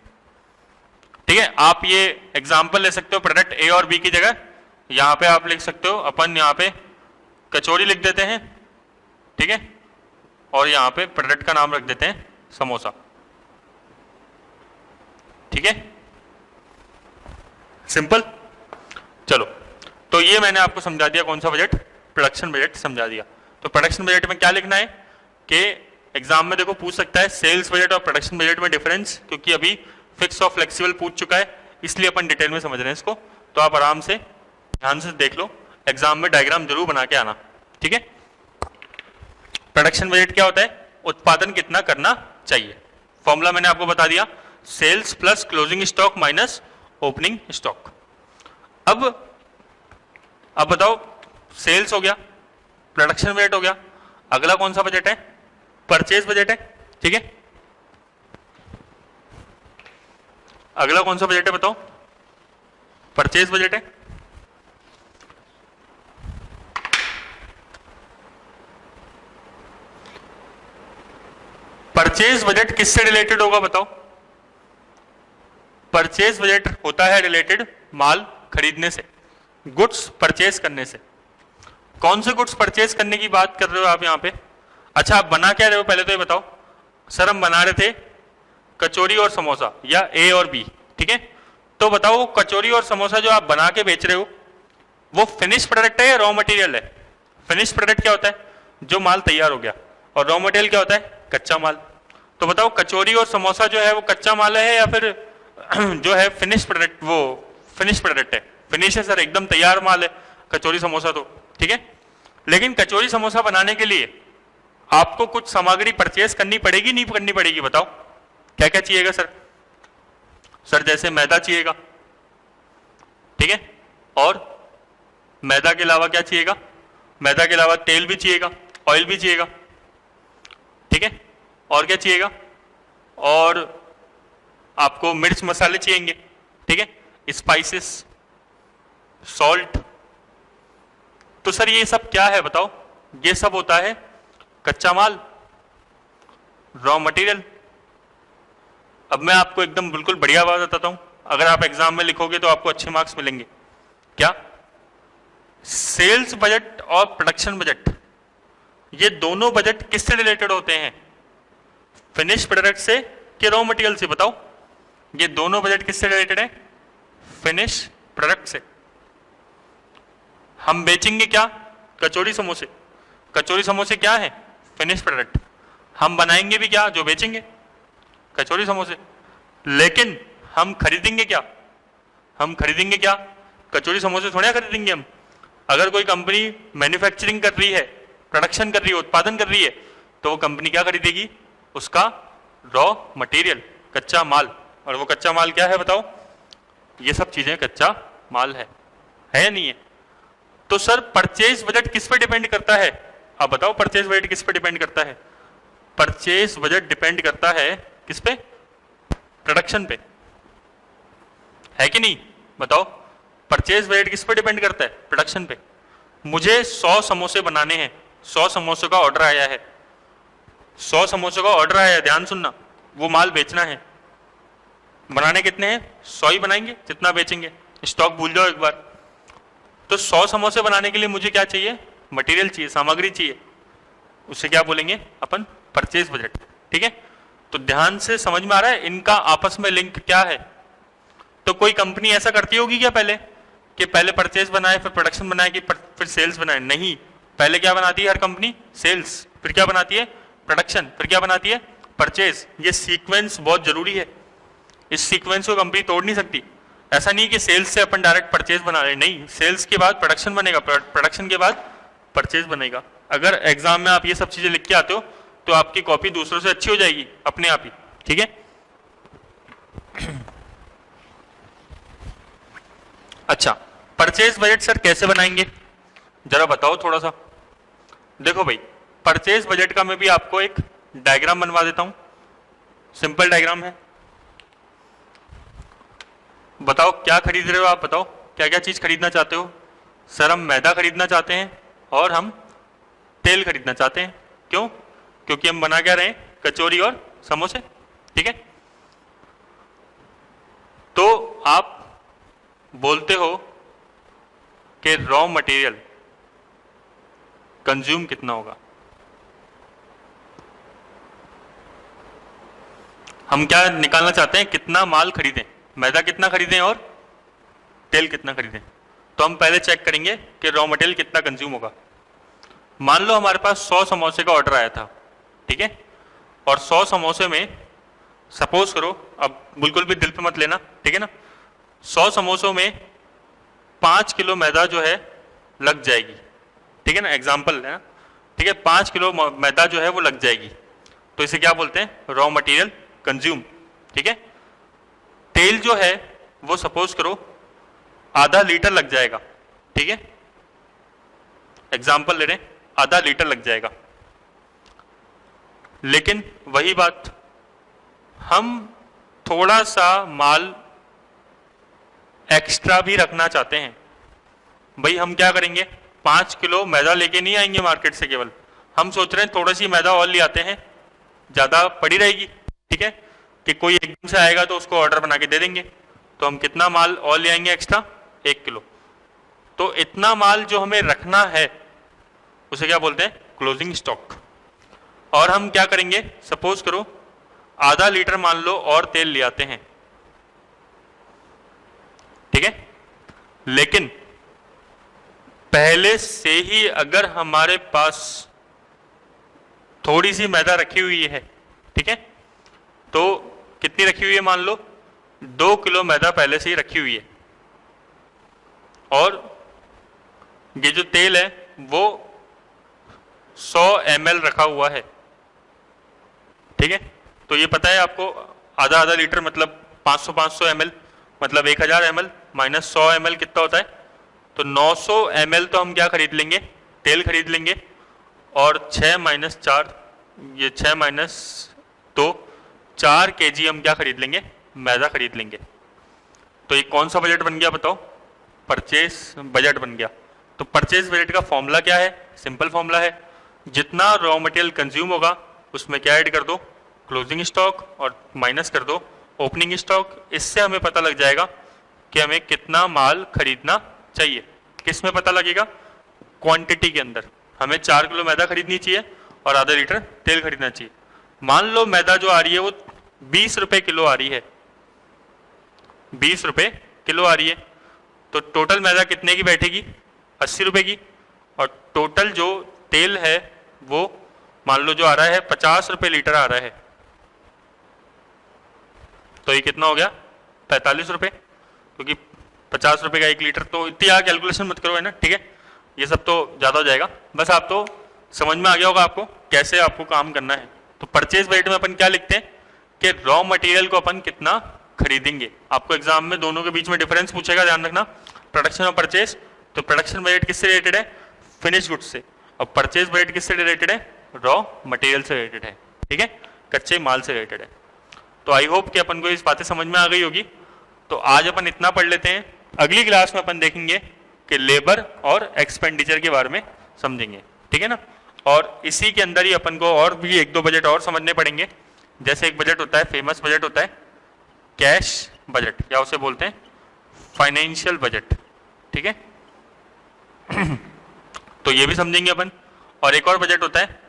A: ठीक है, आप ये एग्जांपल ले सकते हो प्रोडक्ट ए और बी की जगह। यहां पे आप लिख सकते हो, अपन यहां पे कचौरी लिख देते हैं, ठीक है, और यहां पे प्रोडक्ट का नाम रख देते हैं समोसा। ठीक है, सिंपल। चलो, तो ये मैंने आपको समझा दिया कौन सा बजट? प्रोडक्शन बजट समझा दिया। तो प्रोडक्शन बजट में क्या लिखना है कि एग्जाम में देखो पूछ सकता है सेल्स बजट और प्रोडक्शन बजट में डिफरेंस, क्योंकि अभी फिक्स और फ्लेक्सिबल पूछ चुका है, इसलिए अपन डिटेल में समझ रहे हैं इसको। तो आप आराम से ध्यान से देख लो, एग्जाम में डायग्राम जरूर बना के आना। ठीक है, प्रोडक्शन बजट क्या होता है? उत्पादन कितना करना चाहिए। फॉर्मूला मैंने आपको बता दिया, sales plus closing stock minus opening stock. अब बताओ, सेल्स हो गया, प्रोडक्शन बजट हो गया, अगला कौन सा बजट है? परचेज बजट है। ठीक है, अगला कौन सा बजट है बताओ? परचेज बजट है। परचेज बजट किससे रिलेटेड होगा बताओ? परचेज बजट होता है रिलेटेड माल खरीदने से, गुड्स परचेज करने से। कौन से गुड्स परचेज करने की बात कर रहे हो आप यहां पे? अच्छा, आप बना क्या रहे हो पहले तो ये बताओ। सर हम बना रहे थे कचौरी और समोसा, या ए और बी। ठीक है, तो बताओ कचौरी और समोसा जो आप बना के बेच रहे हो वो फिनिश प्रोडक्ट है या रॉ मटेरियल है? फिनिश प्रोडक्ट क्या होता है? जो माल तैयार हो गया। और रॉ मटेरियल क्या होता है? कच्चा माल। तो बताओ कचौरी और समोसा जो है वो कच्चा माल है या फिर जो है फिनिश प्रोडक्ट? वो फिनिश प्रोडक्ट है, फिनिश है सर, एकदम तैयार माल है कचौरी समोसा तो। ठीक है, लेकिन कचौरी समोसा बनाने के लिए आपको कुछ सामग्री परचेज करनी पड़ेगी नहीं करनी पड़ेगी बताओ? क्या क्या चाहिएगा सर? सर जैसे मैदा चाहिएगा, ठीक है, और मैदा के अलावा क्या चाहिएगा? मैदा के अलावा तेल भी चाहिएगा, ऑयल भी चाहिएगा। ठीक है, और क्या चाहिएगा? और आपको मिर्च मसाले चाहिएंगे। ठीक है, स्पाइसेस, सॉल्ट। तो सर ये सब क्या है बताओ? ये सब होता है कच्चा माल, रॉ मटेरियल। अब मैं आपको एकदम बिल्कुल बढ़िया बात बताता हूं, अगर आप एग्जाम में लिखोगे तो आपको अच्छे मार्क्स मिलेंगे। क्या? सेल्स बजट और प्रोडक्शन बजट, ये दोनों बजट किससे रिलेटेड होते हैं? फिनिश प्रोडक्ट से कि रॉ मटेरियल से? बताओ, ये दोनों बजट किससे रिलेटेड है? फिनिश प्रोडक्ट से। हम बेचेंगे क्या? कचौड़ी समोसे। कचौड़ी समोसे क्या है? Finish product. हम बनाएंगे भी क्या? जो बेचेंगे, कचौड़ी समोसे। लेकिन हम खरीदेंगे क्या? हम खरीदेंगे क्या? कचौड़ी समोसे थोड़ा खरीदेंगे हम। अगर कोई कंपनी मैन्युफैक्चरिंग कर रही है, प्रोडक्शन कर रही है, उत्पादन कर रही है, तो वो कंपनी क्या खरीदेगी? उसका रॉ मटेरियल, कच्चा माल। और वो कच्चा माल क्या है बताओ? ये सब चीजें कच्चा माल है या नहीं है? तो सर परचेज बजट किस पे डिपेंड करता है? अब बताओ परचेज बजट किस पे डिपेंड करता है? परचेज बजट डिपेंड करता है किस पे? प्रोडक्शन पे, है कि नहीं? बताओ, परचेज बजट किस पे डिपेंड करता है? प्रोडक्शन पे। मुझे 100 समोसे बनाने हैं, 100 समोसों का ऑर्डर आया है, 100 समोसों का ऑर्डर आया है, ध्यान सुनना, वो माल बेचना है। बनाने कितने हैं? 100 ही बनाएंगे जितना बेचेंगे, स्टॉक भूल जाओ एक बार। तो 100 समोसे बनाने के लिए मुझे क्या चाहिए? मटेरियल चाहिए, सामग्री चाहिए। उसे क्या बोलेंगे अपन? Purchase budget. ठीक है, तो ध्यान से समझ में आ रहा है इनका आपस में लिंक क्या है? तो कोई कंपनी ऐसा करती होगी क्या पहले, कि पहले परचेज बनाए फिर प्रोडक्शन बनाए कि फिर सेल्स बनाए? नहीं, पहले क्या बनाती है हर कंपनी? सेल्स, फिर क्या बनाती है? प्रोडक्शन, फिर क्या बनाती है? परचेज। ये सीक्वेंस बहुत जरूरी है, इस सीक्वेंस को कंपनी तोड़ नहीं सकती। ऐसा नहीं कि सेल्स से अपन डायरेक्ट परचेज बना रहे, नहीं, सेल्स के बाद प्रोडक्शन बनेगा, प्रोडक्शन के बाद परचेज बनेगा। अगर एग्जाम में आप ये सब चीजें लिख के आते हो तो आपकी कॉपी दूसरों से अच्छी हो जाएगी अपने आप ही। ठीक है, अच्छा, परचेज बजट सर कैसे बनाएंगे जरा बताओ थोड़ा सा। देखो भाई, परचेज बजट का मैं भी आपको एक डायग्राम बनवा देता हूं, सिंपल डायग्राम है। बताओ क्या खरीद रहे हो आप? बताओ क्या क्या चीज खरीदना चाहते हो? सर हम मैदा खरीदना चाहते हैं और हम तेल खरीदना चाहते हैं। क्यों? क्योंकि हम बना क्या रहे हैं? कचौरी और समोसे। ठीक है, तो आप बोलते हो कि रॉ मटेरियल कंज्यूम कितना होगा? हम क्या निकालना चाहते हैं? कितना माल खरीदें, मैदा कितना खरीदें और तेल कितना खरीदें। तो हम पहले चेक करेंगे कि रॉ मटेरियल कितना कंज्यूम होगा। मान लो हमारे पास 100 समोसे का ऑर्डर आया था, ठीक है, और 100 समोसे में सपोज करो, अब बिल्कुल भी दिल पे मत लेना, ठीक है ना, 100 समोसों में 5 किलो मैदा जो है लग जाएगी। ठीक है ना, एग्जाम्पल है ना, ठीक है, 5 किलो मैदा जो है वो लग जाएगी। तो इसे क्या बोलते हैं? Raw material consume. ठीक है, तेल जो है वो सपोज करो आधा लीटर लग जाएगा। ठीक है, एग्जाम्पल ले रहे हैं, आधा लीटर लग जाएगा। लेकिन वही बात, हम थोड़ा सा माल एक्स्ट्रा भी रखना चाहते हैं। भाई हम क्या करेंगे? 5 किलो मैदा लेके नहीं आएंगे मार्केट से, केवल हम सोच रहे हैं थोड़ा सी मैदा और ले आते हैं, ज्यादा पड़ी रहेगी। ठीक है, कि कोई एकदम से आएगा तो उसको ऑर्डर बना के दे देंगे। तो हम कितना माल और ले आएंगे एक्स्ट्रा? 1 किलो। तो इतना माल जो हमें रखना है उसे क्या बोलते हैं? Closing stock. और हम क्या करेंगे? सपोज करो आधा लीटर मान लो और तेल ले आते हैं, ठीक है, लेकिन पहले से ही अगर हमारे पास थोड़ी सी मैदा रखी हुई है, ठीक है, तो कितनी रखी हुई है? मान लो 2 किलो मैदा पहले से ही रखी हुई है, और ये जो तेल है वो 100 ml रखा हुआ है। ठीक है, तो ये पता है आपको, आधा आधा लीटर मतलब 500 ml, मतलब 1000 ml माइनस 100 ml कितना होता है? तो 900 ml तो हम क्या खरीद लेंगे? तेल खरीद लेंगे। और 6 माइनस 4, ये 6 माइनस 2, 4 kg हम क्या खरीद लेंगे? मैदा खरीद लेंगे। तो ये कौन सा बजट बन गया बताओ? परचेस बजट बन गया। तो परचेस बजट का फॉर्मूला क्या है? सिंपल फॉर्मूला है, जितना रॉ मटेरियल कंज्यूम होगा उसमें क्या ऐड कर दो? क्लोजिंग स्टॉक, और माइनस कर दो ओपनिंग स्टॉक। इससे हमें पता लग जाएगा कि हमें कितना माल खरीदना चाहिए। किस में पता लगेगा? क्वांटिटी के अंदर। हमें 4 किलो मैदा खरीदनी चाहिए और आधा लीटर तेल खरीदना चाहिए। मान लो मैदा जो आ रही है वो 20 रुपए किलो आ रही है, 20 रुपए किलो आ रही है, तो टोटल मैदा कितने की बैठेगी? 80 रुपए की। और टोटल जो तेल है वो मान लो जो आ रहा है 50 रुपए लीटर आ रहा है, तो ये कितना हो गया? 45 रुपए, क्योंकि 50 रुपए का 1 लीटर। तो इतनी यहाँ कैलकुलेशन मत करो, है ना, ठीक है, ये सब तो ज्यादा हो जाएगा। बस आप तो समझ में आ गया होगा आपको कैसे आपको काम करना है। तो परचेज बजट में अपन क्या लिखते हैं कि रॉ मटेरियल को अपन कितना खरीदेंगे। आपको एग्जाम में दोनों के बीच में डिफरेंस पूछेगा, ध्यान रखना, प्रोडक्शन और परचेज। तो प्रोडक्शन बजट किससे रिलेटेड है? फिनिश गुड्स से। और परचेज बजट किससे रिलेटेड है? रॉ मटेरियल से रिलेटेड है, ठीक है, कच्चे माल से रिलेटेड है। तो आई होप कि अपन को इस बातें समझ में आ गई होगी। तो आज अपन इतना पढ़ लेते हैं, अगली क्लास में अपन देखेंगे कि लेबर और एक्सपेंडिचर के बारे में समझेंगे, ठीक है ना। और इसी के अंदर ही अपन को और भी 1-2 बजट और समझने पड़ेंगे। जैसे एक बजट होता है, फेमस बजट होता है कैश बजट, या उसे बोलते हैं फाइनेंशियल बजट, ठीक है। तो ये भी समझेंगे अपन। और एक और बजट होता है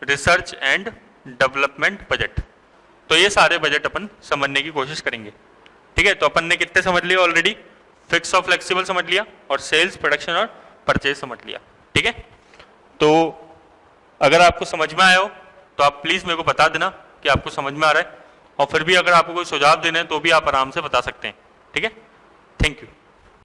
A: रिसर्च एंड डेवलपमेंट बजट। तो ये सारे बजट अपन समझने की कोशिश करेंगे, ठीक है। तो अपन ने कितने समझ लिए ऑलरेडी? फिक्स और फ्लेक्सिबल समझ लिया, और सेल्स, प्रोडक्शन और परचेज समझ लिया, ठीक है। तो अगर आपको समझ में आया हो तो आप प्लीज मेरे को बता देना कि आपको समझ में आ रहा है, और फिर भी अगर आपको कोई सुझाव देना है तो भी आप आराम से बता सकते हैं, ठीक है। Thank you.